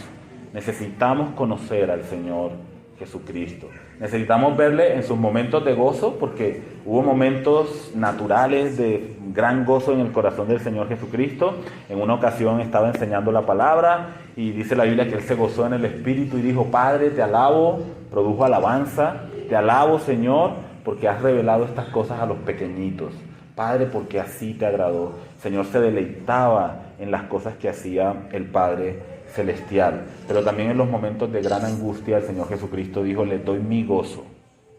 Necesitamos conocer al Señor Jesucristo. Necesitamos verle en sus momentos de gozo, porque hubo momentos naturales de gran gozo en el corazón del Señor Jesucristo. En una ocasión estaba enseñando la palabra y dice la Biblia que Él se gozó en el Espíritu y dijo: Padre, te alabo, produjo alabanza, te alabo, Señor, porque has revelado estas cosas a los pequeñitos. Padre, porque así te agradó. El Señor se deleitaba en las cosas que hacía el Padre Celestial. Pero también en los momentos de gran angustia, el Señor Jesucristo dijo: les doy mi gozo.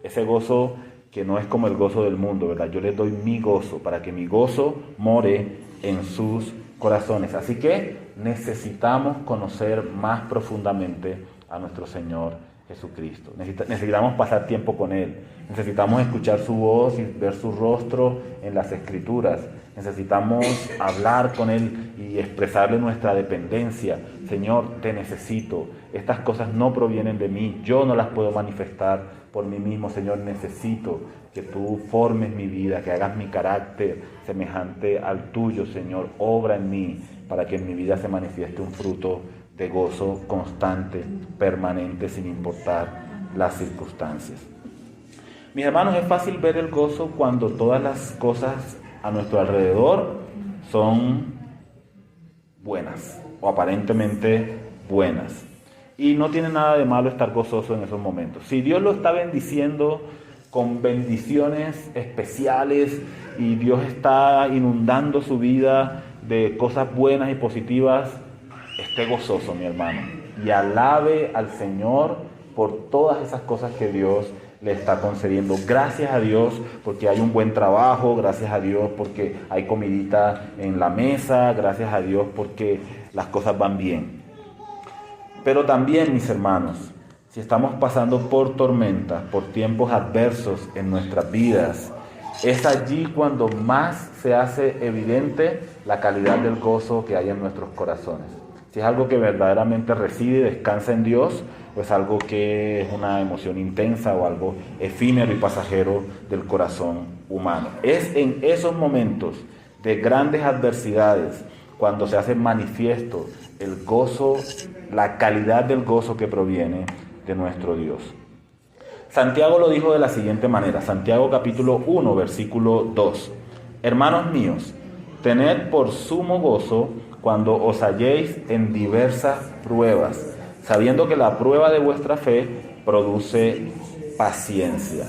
Ese gozo que no es como el gozo del mundo, ¿verdad? Yo les doy mi gozo, para que mi gozo more en sus corazones. Así que necesitamos conocer más profundamente a nuestro Señor Jesucristo. Necesitamos pasar tiempo con Él. Necesitamos escuchar su voz y ver su rostro en las Escrituras. Necesitamos hablar con Él y expresarle nuestra dependencia. Señor, te necesito. Estas cosas no provienen de mí. Yo no las puedo manifestar por mí mismo. Señor, necesito que tú formes mi vida, que hagas mi carácter semejante al tuyo, Señor. Obra en mí para que en mi vida se manifieste un fruto de gozo constante, permanente, sin importar las circunstancias. Mis hermanos, es fácil ver el gozo cuando todas las cosas a nuestro alrededor son buenas o aparentemente buenas. Y no tiene nada de malo estar gozoso en esos momentos. Si Dios lo está bendiciendo con bendiciones especiales y Dios está inundando su vida de cosas buenas y positivas, esté gozoso, mi hermano, y alabe al Señor por todas esas cosas que Dios le está concediendo. Gracias a Dios porque hay un buen trabajo, gracias a Dios porque hay comidita en la mesa, gracias a Dios porque las cosas van bien. Pero también, mis hermanos, si estamos pasando por tormentas, por tiempos adversos en nuestras vidas, es allí cuando más se hace evidente la calidad del gozo que hay en nuestros corazones. Si es algo que verdaderamente reside y descansa en Dios, o es algo que es una emoción intensa o algo efímero y pasajero del corazón humano. Es en esos momentos de grandes adversidades cuando se hace manifiesto el gozo, la calidad del gozo que proviene de nuestro Dios. Santiago lo dijo de la siguiente manera, Santiago capítulo 1, versículo 2. Hermanos míos, tened por sumo gozo cuando os halléis en diversas pruebas, sabiendo que la prueba de vuestra fe produce paciencia.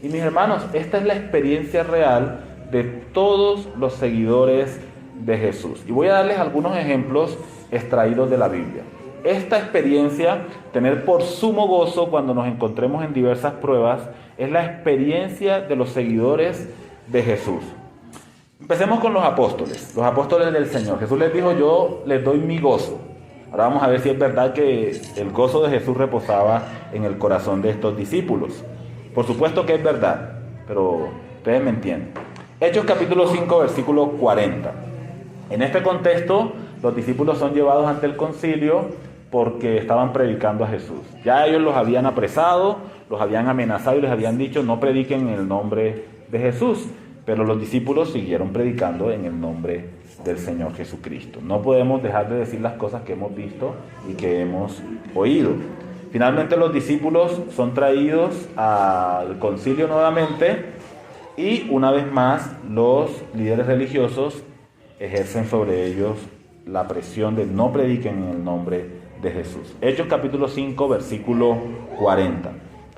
Y mis hermanos, esta es la experiencia real de todos los seguidores de Jesús. Y voy a darles algunos ejemplos extraídos de la Biblia. Esta experiencia, tener por sumo gozo cuando nos encontremos en diversas pruebas, es la experiencia de los seguidores de Jesús. Empecemos con los apóstoles del Señor. Jesús les dijo: yo les doy mi gozo. Ahora vamos a ver si es verdad que el gozo de Jesús reposaba en el corazón de estos discípulos. Por supuesto que es verdad, pero ustedes me entienden. Hechos capítulo 5, versículo 40. En este contexto, los discípulos son llevados ante el concilio porque estaban predicando a Jesús. Ya ellos los habían apresado, los habían amenazado y les habían dicho: no prediquen en el nombre de Jesús. Pero los discípulos siguieron predicando en el nombre del Señor Jesucristo. No podemos dejar de decir las cosas que hemos visto y que hemos oído. Finalmente los discípulos son traídos al concilio nuevamente y una vez más los líderes religiosos ejercen sobre ellos la presión de no prediquen en el nombre de Jesús. Hechos capítulo 5, versículo 40.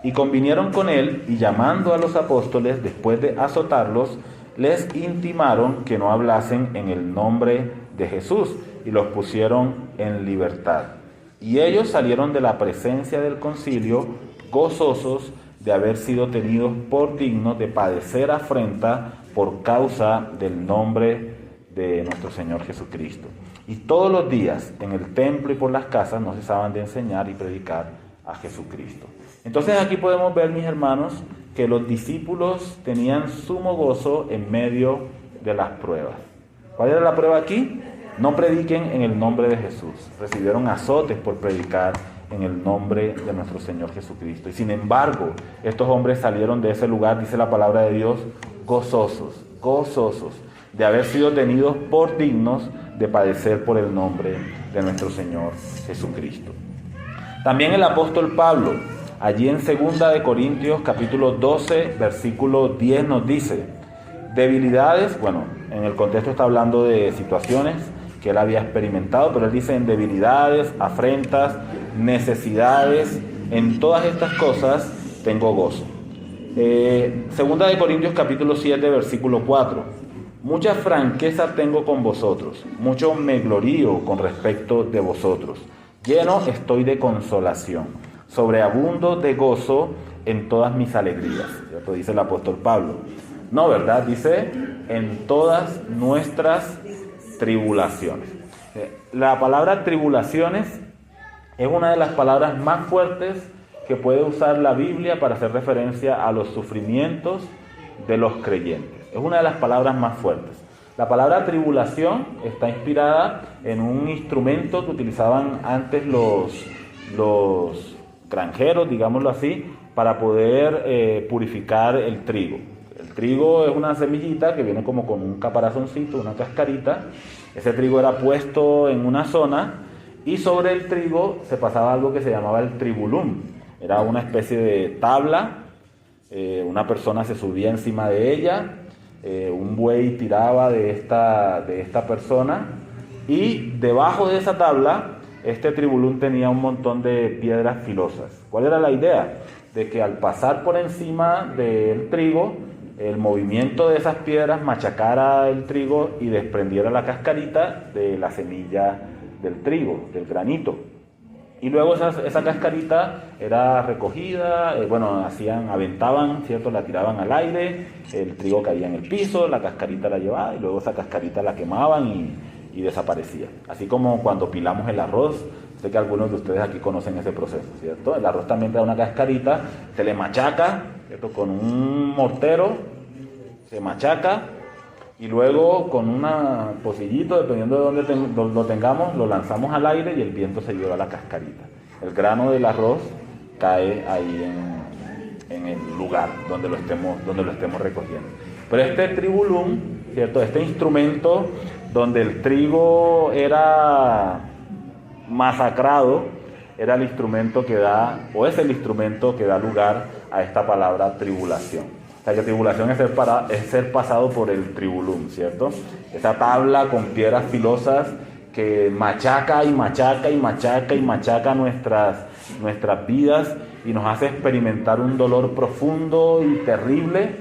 Y convinieron con él, y llamando a los apóstoles, después de azotarlos, les intimaron que no hablasen en el nombre de Jesús, y los pusieron en libertad. Y ellos salieron de la presencia del concilio, gozosos de haber sido tenidos por dignos de padecer afrenta por causa del nombre de nuestro Señor Jesucristo. Y todos los días en el templo y por las casas no cesaban de enseñar y predicar a Jesucristo. Entonces aquí podemos ver, mis hermanos, que los discípulos tenían sumo gozo en medio de las pruebas. ¿Cuál era la prueba aquí? No prediquen en el nombre de Jesús. Recibieron azotes por predicar en el nombre de nuestro Señor Jesucristo. Y sin embargo, estos hombres salieron de ese lugar, dice la palabra de Dios, gozosos de haber sido tenidos por dignos de padecer por el nombre de nuestro Señor Jesucristo. También el apóstol Pablo, allí en 2 de Corintios capítulo 12, versículo 10 nos dice, debilidades, bueno, en el contexto está hablando de situaciones que él había experimentado, pero él dice en debilidades, afrentas, necesidades, en todas estas cosas tengo gozo. 2 de Corintios capítulo 7, versículo 4. Mucha franqueza tengo con vosotros, mucho me glorío con respecto de vosotros. Lleno estoy de consolación, sobreabundo de gozo en todas mis alegrías. Esto dice el apóstol Pablo. No, ¿verdad? Dice, en todas nuestras tribulaciones. La palabra tribulaciones es una de las palabras más fuertes que puede usar la Biblia para hacer referencia a los sufrimientos de los creyentes. Es una de las palabras más fuertes. La palabra tribulación está inspirada en un instrumento que utilizaban antes los granjeros, digámoslo así, para poder purificar el trigo. El trigo es una semillita que viene como con un caparazoncito, una cascarita. Ese trigo era puesto en una zona y sobre el trigo se pasaba algo que se llamaba el tribulum. Era una especie de tabla, una persona se subía encima de ella, un buey tiraba de esta persona y debajo de esa tabla este tribulum tenía un montón de piedras filosas. ¿Cuál era la idea? De que al pasar por encima del trigo, el movimiento de esas piedras machacara el trigo y desprendiera la cascarita de la semilla del trigo, del granito. Y luego esa cascarita era recogida, aventaban, ¿cierto? La tiraban al aire, el trigo caía en el piso, la cascarita la llevaba y luego esa cascarita la quemaban y desaparecía. Así como cuando pilamos el arroz, sé que algunos de ustedes aquí conocen ese proceso, ¿cierto? El arroz también trae una cascarita, se le machaca, ¿cierto? Con un mortero, se machaca y luego con un pocillito, dependiendo de dónde lo tengamos, lo lanzamos al aire y el viento se lleva la cascarita. El grano del arroz cae ahí en el lugar donde lo estemos recogiendo. Pero este tribulum, ¿cierto? Este instrumento donde el trigo era masacrado, era el instrumento que da, o es el instrumento que da lugar a esta palabra tribulación. O sea, que tribulación es ser pasado por el tribulum, ¿cierto? Esa tabla con piedras filosas que machaca y machaca y machaca y machaca nuestras vidas y nos hace experimentar un dolor profundo y terrible,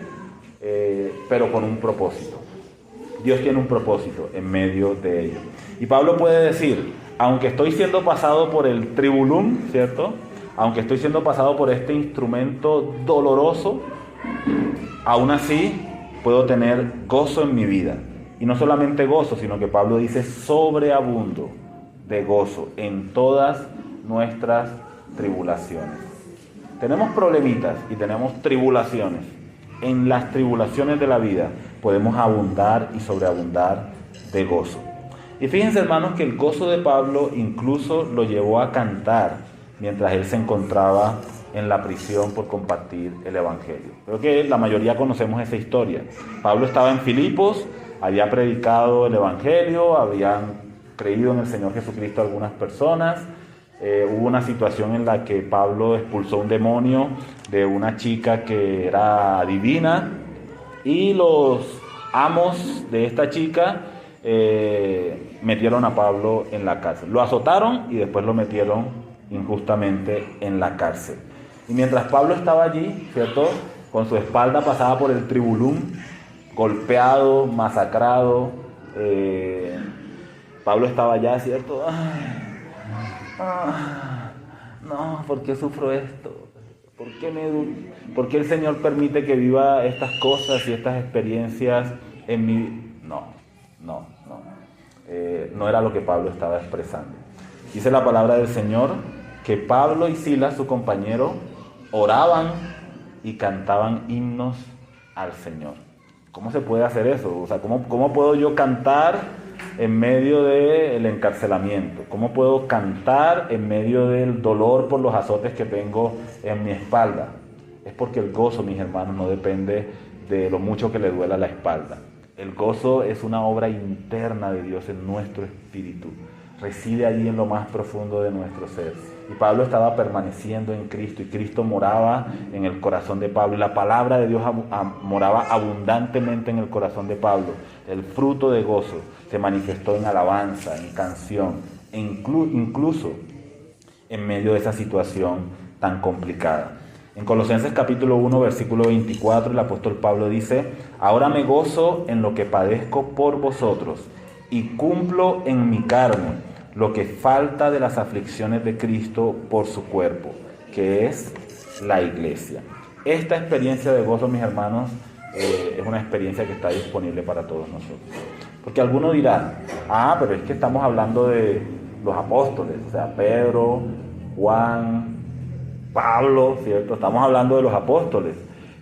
pero con un propósito. Dios tiene un propósito en medio de ello. Y Pablo puede decir, aunque estoy siendo pasado por el tribulum, ¿cierto? Aunque estoy siendo pasado por este instrumento doloroso, aún así puedo tener gozo en mi vida. Y no solamente gozo, sino que Pablo dice sobreabundo de gozo en todas nuestras tribulaciones. Tenemos problemitas y tenemos tribulaciones. En las tribulaciones de la vida podemos abundar y sobreabundar de gozo. Y fíjense, hermanos, que el gozo de Pablo incluso lo llevó a cantar mientras él se encontraba en la prisión por compartir el Evangelio. Creo que la mayoría conocemos esa historia. Pablo estaba en Filipos, había predicado el Evangelio, habían creído en el Señor Jesucristo algunas personas. Hubo una situación en la que Pablo expulsó un demonio de una chica que era adivina y los amos de esta chica metieron a Pablo en la cárcel. Lo azotaron y después lo metieron injustamente en la cárcel. Y mientras Pablo estaba allí, ¿cierto?, con su espalda pasada por el tribulum, golpeado, masacrado, Pablo estaba allá, ¿cierto? No, ¿por qué sufro esto? ¿Por qué el Señor permite que viva estas cosas y estas experiencias en mi...? No era lo que Pablo estaba expresando. Dice la palabra del Señor que Pablo y Silas, su compañero, oraban y cantaban himnos al Señor. ¿Cómo se puede hacer eso? O sea, ¿cómo puedo yo cantar en medio del encarcelamiento? ¿Cómo puedo cantar en medio del dolor por los azotes que tengo en mi espalda? Es porque el gozo, mis hermanos, no depende de lo mucho que le duela la espalda. El gozo es una obra interna de Dios en nuestro espíritu. Reside allí en lo más profundo de nuestro ser. Y Pablo estaba permaneciendo en Cristo, y Cristo moraba en el corazón de Pablo, y la palabra de Dios moraba abundantemente en el corazón de Pablo. El fruto de gozo se manifestó en alabanza, en canción, e incluso en medio de esa situación tan complicada. En Colosenses capítulo 1, versículo 24, el apóstol Pablo dice: ahora me gozo en lo que padezco por vosotros, y cumplo en mi carne lo que falta de las aflicciones de Cristo por su cuerpo, que es la iglesia. Esta experiencia de gozo, mis hermanos, es una experiencia que está disponible para todos nosotros. Porque alguno dirá: pero es que estamos hablando de los apóstoles, o sea, Pedro, Juan, Pablo, ¿cierto? Estamos hablando de los apóstoles.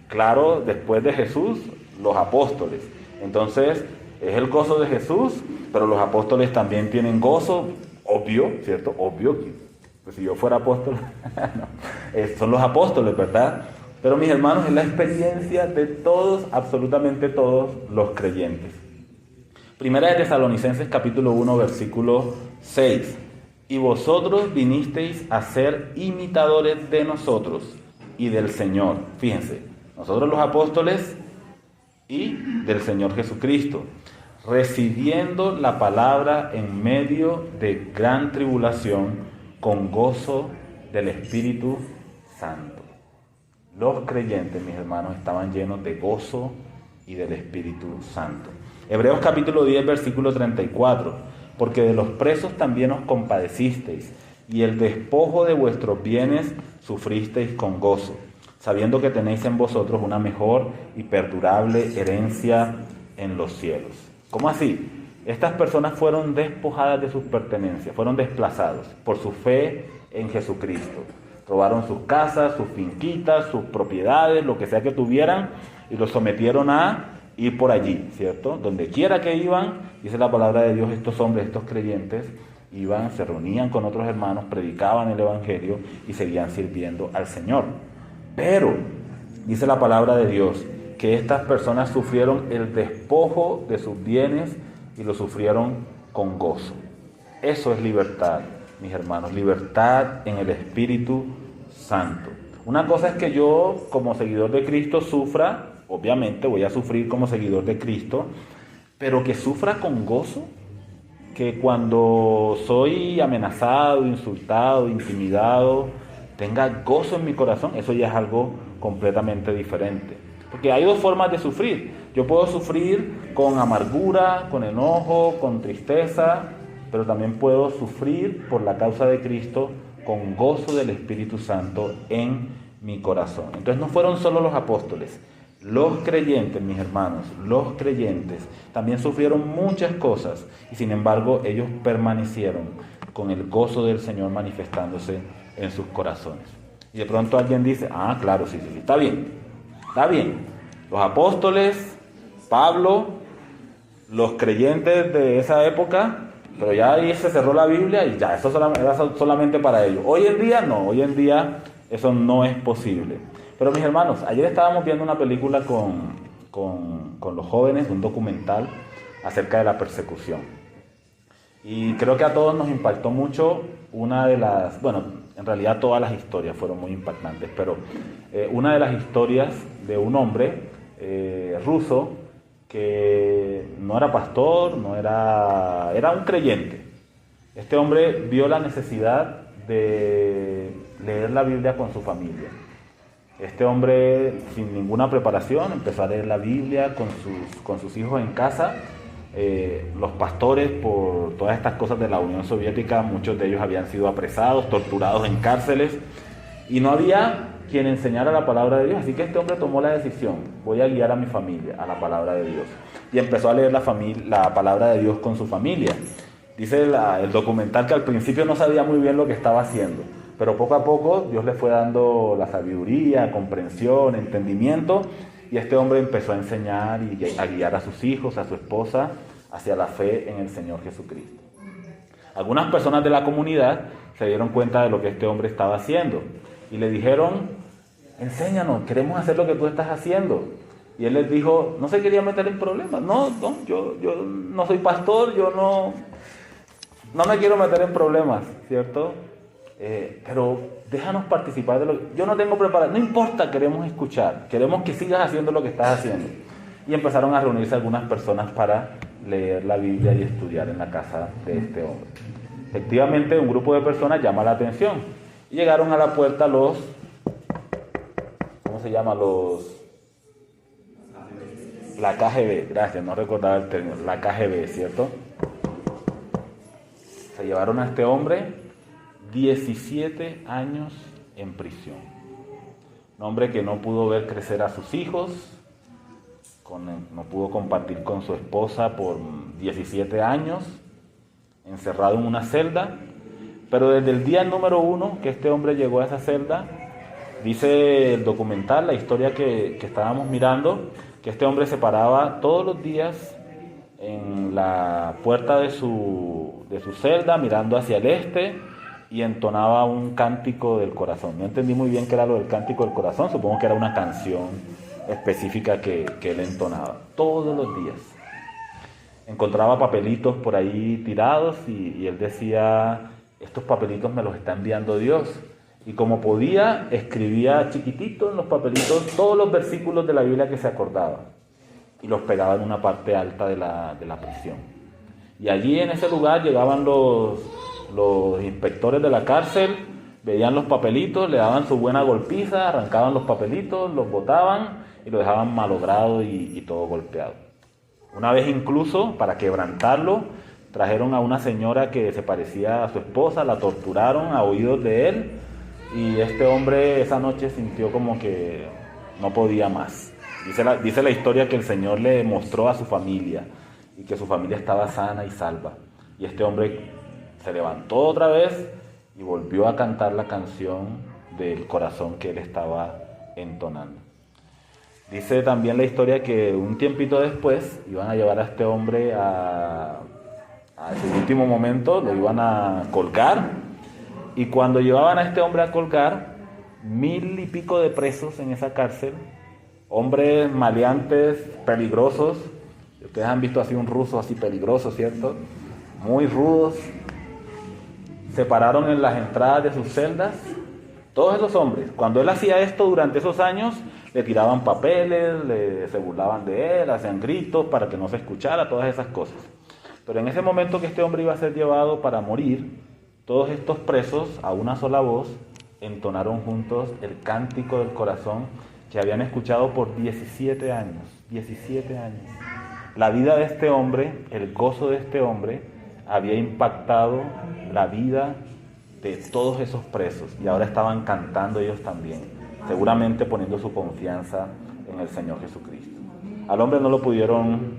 Claro, después de Jesús, los apóstoles. Entonces, es el gozo de Jesús, pero los apóstoles también tienen gozo, obvio, ¿cierto? Obvio, pues si yo fuera apóstol, no. Son los apóstoles, ¿verdad? Pero mis hermanos, es la experiencia de todos, absolutamente todos los creyentes. Primera de Tesalonicenses capítulo 1, versículo 6. Y vosotros vinisteis a ser imitadores de nosotros y del Señor. Fíjense, nosotros los apóstoles y del Señor Jesucristo, recibiendo la palabra en medio de gran tribulación, con gozo del Espíritu Santo. Los creyentes, mis hermanos, estaban llenos de gozo y del Espíritu Santo. Hebreos capítulo 10, versículo 34. Porque de los presos también os compadecisteis, y el despojo de vuestros bienes sufristeis con gozo, sabiendo que tenéis en vosotros una mejor y perdurable herencia en los cielos. ¿Cómo así? Estas personas fueron despojadas de sus pertenencias, fueron desplazados por su fe en Jesucristo. Robaron sus casas, sus finquitas, sus propiedades, lo que sea que tuvieran, y los sometieron a ir por allí, ¿cierto? Donde quiera que iban, dice la palabra de Dios, estos hombres, estos creyentes, iban, se reunían con otros hermanos, predicaban el Evangelio y seguían sirviendo al Señor. Pero, dice la palabra de Dios, que estas personas sufrieron el despojo de sus bienes y lo sufrieron con gozo. Eso es libertad, mis hermanos, libertad en el Espíritu Santo. Una cosa es que yo, como seguidor de Cristo, sufra. Obviamente voy a sufrir como seguidor de Cristo, pero que sufra con gozo, que cuando soy amenazado, insultado, intimidado, tenga gozo en mi corazón, eso ya es algo completamente diferente. Porque hay dos formas de sufrir. Yo puedo sufrir con amargura, con enojo, con tristeza, pero también puedo sufrir por la causa de Cristo con gozo del Espíritu Santo en mi corazón. Entonces no fueron solo los apóstoles. Los creyentes, mis hermanos, los creyentes también sufrieron muchas cosas y sin embargo ellos permanecieron con el gozo del Señor manifestándose en sus corazones. Y de pronto alguien dice: claro, sí, está bien. Los apóstoles, Pablo, los creyentes de esa época, pero ya ahí se cerró la Biblia y ya, eso era solamente para ellos. Hoy en día no, hoy en día eso no es posible. Pero mis hermanos, ayer estábamos viendo una película con los jóvenes, un documental acerca de la persecución. Y creo que a todos nos impactó mucho en realidad todas las historias fueron muy impactantes, pero una de las historias de un hombre ruso que no era pastor, era un creyente. Este hombre vio la necesidad de leer la Biblia con su familia. Este hombre, sin ninguna preparación, empezó a leer la Biblia con sus hijos en casa. Los pastores, por todas estas cosas de la Unión Soviética, muchos de ellos habían sido apresados, torturados en cárceles, y no había quien enseñara la palabra de Dios. Así que este hombre tomó la decisión: voy a guiar a mi familia a la palabra de Dios. Y empezó a leer la palabra de Dios con su familia. Dice el documental que al principio no sabía muy bien lo que estaba haciendo, pero poco a poco Dios le fue dando la sabiduría, comprensión, entendimiento, y este hombre empezó a enseñar y a guiar a sus hijos, a su esposa, hacia la fe en el Señor Jesucristo. Algunas personas de la comunidad se dieron cuenta de lo que este hombre estaba haciendo y le dijeron: enséñanos, queremos hacer lo que tú estás haciendo. Y él les dijo, no se quería meter en problemas. No, yo no soy pastor, yo no me quiero meter en problemas, ¿cierto? Pero déjanos participar de lo que... Yo no tengo preparado, no importa, queremos escuchar, queremos que sigas haciendo lo que estás haciendo. Y empezaron a reunirse algunas personas para leer la Biblia y estudiar en la casa de este hombre. Efectivamente, un grupo de personas llama la atención y llegaron a la puerta los... ¿Cómo se llama? La KGB, gracias, no recordaba el término, la KGB, ¿cierto? Se llevaron a este hombre 17 años en prisión. Un hombre que no pudo ver crecer a sus hijos, no pudo compartir con su esposa por 17 años, encerrado en una celda, pero desde el día número 1 que este hombre llegó a esa celda, dice el documental, la historia que estábamos mirando, que este hombre se paraba todos los días en la puerta de su celda, mirando hacia el este, y entonaba un cántico del corazón. No entendí muy bien qué era lo del cántico del corazón, supongo que era una canción específica que él entonaba todos los días. Encontraba papelitos por ahí tirados y él decía, estos papelitos me los está enviando Dios. Y como podía, escribía chiquitito en los papelitos todos los versículos de la Biblia que se acordaba y los pegaba en una parte alta de la prisión. Y allí en ese lugar llegaban los inspectores de la cárcel, veían los papelitos, le daban su buena golpiza, arrancaban los papelitos, los botaban y lo dejaban malogrado y todo golpeado. Una vez incluso, para quebrantarlo, trajeron a una señora que se parecía a su esposa, la torturaron a oídos de él, y este hombre esa noche sintió como que no podía más. Dice la historia que el Señor le mostró a su familia y que su familia estaba sana y salva. Y este hombre se levantó otra vez y volvió a cantar la canción del corazón que él estaba entonando. Dice también la historia que un tiempito después iban a llevar a este hombre a su último momento, lo iban a colgar. Y cuando llevaban a este hombre a colgar, 1000 y pico de presos en esa cárcel, hombres maleantes, peligrosos. Ustedes han visto así un ruso así peligroso, ¿cierto? Muy rudos. Se pararon en las entradas de sus celdas. Todos esos hombres, cuando él hacía esto durante esos años, le tiraban papeles, se burlaban de él, hacían gritos para que no se escuchara, todas esas cosas. Pero en ese momento que este hombre iba a ser llevado para morir, todos estos presos, a una sola voz, entonaron juntos el cántico del corazón que habían escuchado por 17 años. 17 años. La vida de este hombre, el gozo de este hombre, había impactado la vida de todos esos presos. Y ahora estaban cantando ellos también, seguramente poniendo su confianza en el Señor Jesucristo. Al hombre no lo pudieron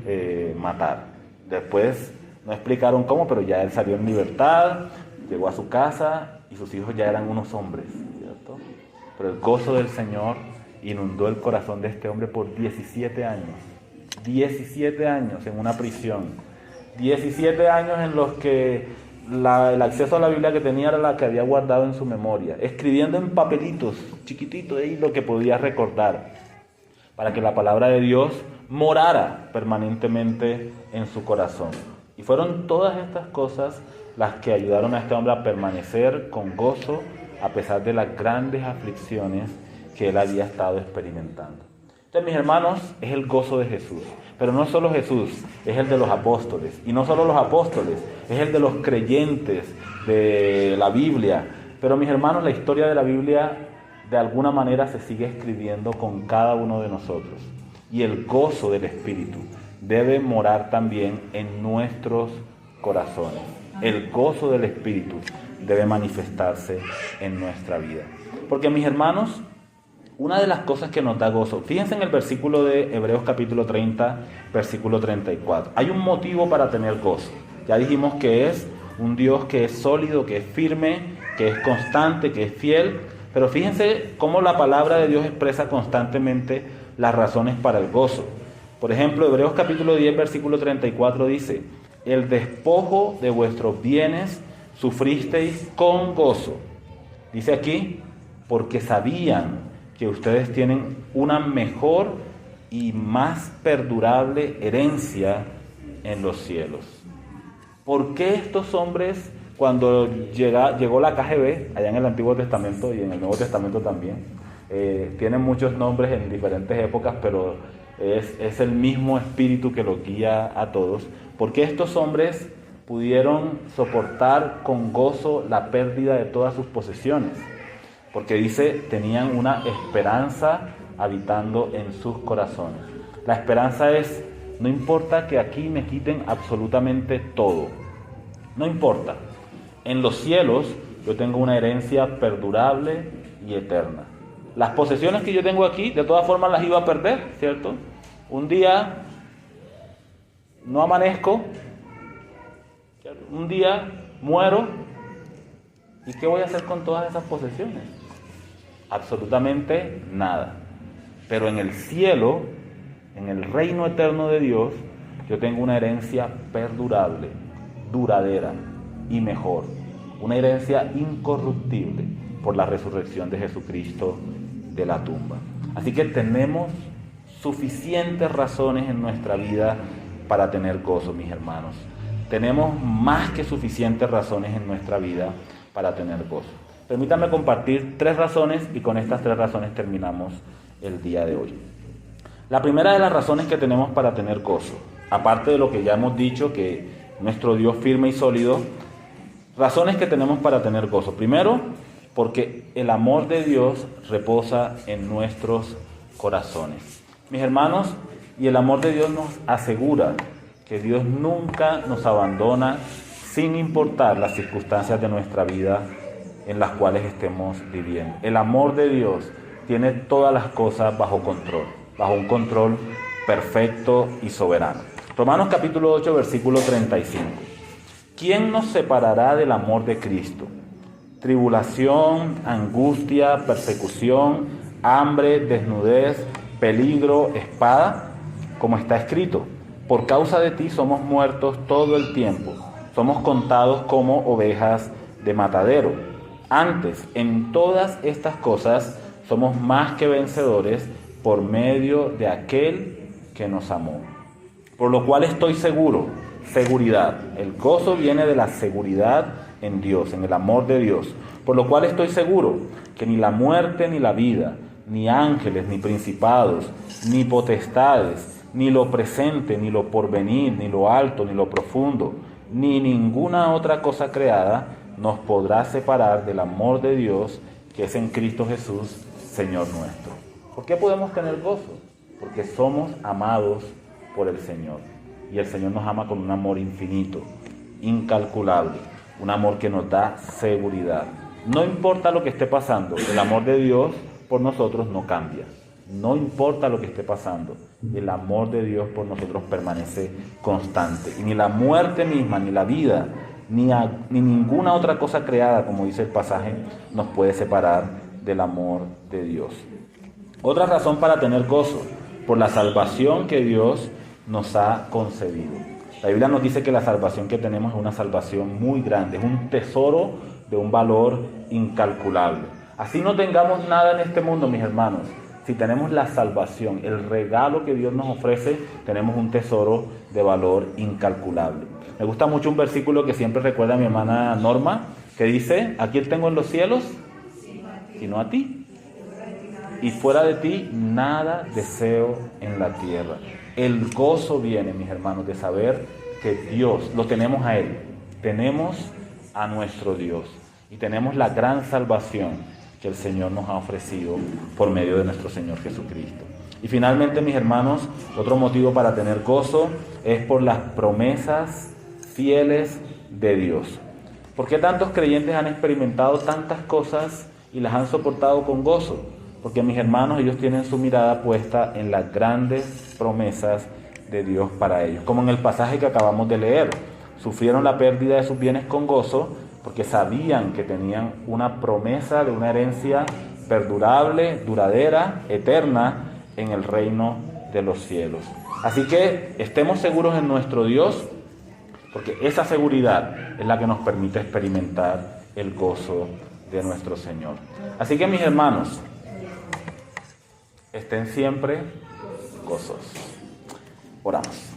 matar. Después no explicaron cómo, pero ya él salió en libertad. Llegó a su casa y sus hijos ya eran unos hombres, ¿cierto? Pero el gozo del Señor inundó el corazón de este hombre por 17 años. 17 años en una prisión. 17 años en los que el acceso a la Biblia que tenía era la que había guardado en su memoria, escribiendo en papelitos chiquititos ahí lo que podía recordar, para que la palabra de Dios morara permanentemente en su corazón. Y fueron todas estas cosas las que ayudaron a este hombre a permanecer con gozo a pesar de las grandes aflicciones que él había estado experimentando. Entonces, mis hermanos, es el gozo de Jesús. Pero no es solo Jesús, es el de los apóstoles. Y no solo los apóstoles, es el de los creyentes de la Biblia. Pero, mis hermanos, la historia de la Biblia de alguna manera se sigue escribiendo con cada uno de nosotros. Y el gozo del Espíritu debe morar también en nuestros corazones. El gozo del Espíritu debe manifestarse en nuestra vida. Porque, mis hermanos, una de las cosas que nos da gozo, fíjense en el versículo de Hebreos capítulo 30, versículo 34. Hay un motivo para tener gozo. Ya dijimos que es un Dios que es sólido, que es firme, que es constante, que es fiel. Pero fíjense cómo la palabra de Dios expresa constantemente las razones para el gozo. Por ejemplo, Hebreos capítulo 10, versículo 34 dice: el despojo de vuestros bienes sufristeis con gozo. Dice aquí, porque sabían que ustedes tienen una mejor y más perdurable herencia en los cielos. ¿Por qué estos hombres, cuando llegó la KGB, allá en el Antiguo Testamento y en el Nuevo Testamento también, tienen muchos nombres en diferentes épocas, pero es el mismo espíritu que los guía a todos? ¿Por qué estos hombres pudieron soportar con gozo la pérdida de todas sus posesiones? Porque dice, tenían una esperanza habitando en sus corazones. La esperanza es, no importa que aquí me quiten absolutamente todo, no importa. En los cielos yo tengo una herencia perdurable y eterna. Las posesiones que yo tengo aquí, de todas formas las iba a perder, ¿cierto? Un día no amanezco, un día muero, ¿y qué voy a hacer con todas esas posesiones? Absolutamente nada. Pero en el cielo, en el reino eterno de Dios, yo tengo una herencia perdurable, duradera y mejor. Una herencia incorruptible por la resurrección de Jesucristo de la tumba. Así que tenemos suficientes razones en nuestra vida para tener gozo, mis hermanos. Tenemos más que suficientes razones en nuestra vida para tener gozo. Permítanme compartir 3 razones y con estas 3 razones terminamos el día de hoy. La primera de las razones que tenemos para tener gozo, aparte de lo que ya hemos dicho, que nuestro Dios firme y sólido, razones que tenemos para tener gozo. Primero, porque el amor de Dios reposa en nuestros corazones. Mis hermanos, y el amor de Dios nos asegura que Dios nunca nos abandona sin importar las circunstancias de nuestra vida en las cuales estemos viviendo. El amor de Dios tiene todas las cosas bajo control, bajo un control perfecto y soberano. Romanos capítulo 8, versículo 35. ¿Quién nos separará del amor de Cristo? Tribulación, angustia, persecución, hambre, desnudez, peligro, espada. Como está escrito, por causa de ti somos muertos todo el tiempo, somos contados como ovejas de matadero. Antes, en todas estas cosas, somos más que vencedores por medio de aquel que nos amó. Por lo cual estoy seguro, seguridad. El gozo viene de la seguridad en Dios, en el amor de Dios. Por lo cual estoy seguro que ni la muerte ni la vida, ni ángeles, ni principados, ni potestades, ni lo presente, ni lo porvenir, ni lo alto, ni lo profundo, ni ninguna otra cosa creada nos podrá separar del amor de Dios que es en Cristo Jesús, Señor nuestro. ¿Por qué podemos tener gozo? Porque somos amados por el Señor. Y el Señor nos ama con un amor infinito, incalculable, un amor que nos da seguridad. No importa lo que esté pasando, el amor de Dios por nosotros no cambia. No importa lo que esté pasando, el amor de Dios por nosotros permanece constante. Y ni la muerte misma, ni la vida, ni ninguna otra cosa creada, como dice el pasaje, nos puede separar del amor de Dios. Otra razón para tener gozo, por la salvación que Dios nos ha concedido. La Biblia nos dice que la salvación que tenemos es una salvación muy grande, es un tesoro de un valor incalculable. Así no tengamos nada en este mundo, mis hermanos. Si tenemos la salvación, el regalo que Dios nos ofrece, tenemos un tesoro de valor incalculable. Me gusta mucho un versículo que siempre recuerda a mi hermana Norma, que dice, ¿a quién tengo en los cielos? Sino a ti. Y fuera de ti, nada deseo en la tierra. El gozo viene, mis hermanos, de saber que Dios, lo tenemos a Él. Tenemos a nuestro Dios. Y tenemos la gran salvación que el Señor nos ha ofrecido por medio de nuestro Señor Jesucristo. Y finalmente, mis hermanos, otro motivo para tener gozo es por las promesas fieles de Dios. ¿Por qué tantos creyentes han experimentado tantas cosas y las han soportado con gozo? Porque mis hermanos, ellos tienen su mirada puesta en las grandes promesas de Dios para ellos. Como en el pasaje que acabamos de leer, sufrieron la pérdida de sus bienes con gozo porque sabían que tenían una promesa de una herencia perdurable, duradera, eterna en el reino de los cielos. Así que estemos seguros en nuestro Dios, porque esa seguridad es la que nos permite experimentar el gozo de nuestro Señor. Así que mis hermanos, estén siempre gozosos. Oramos.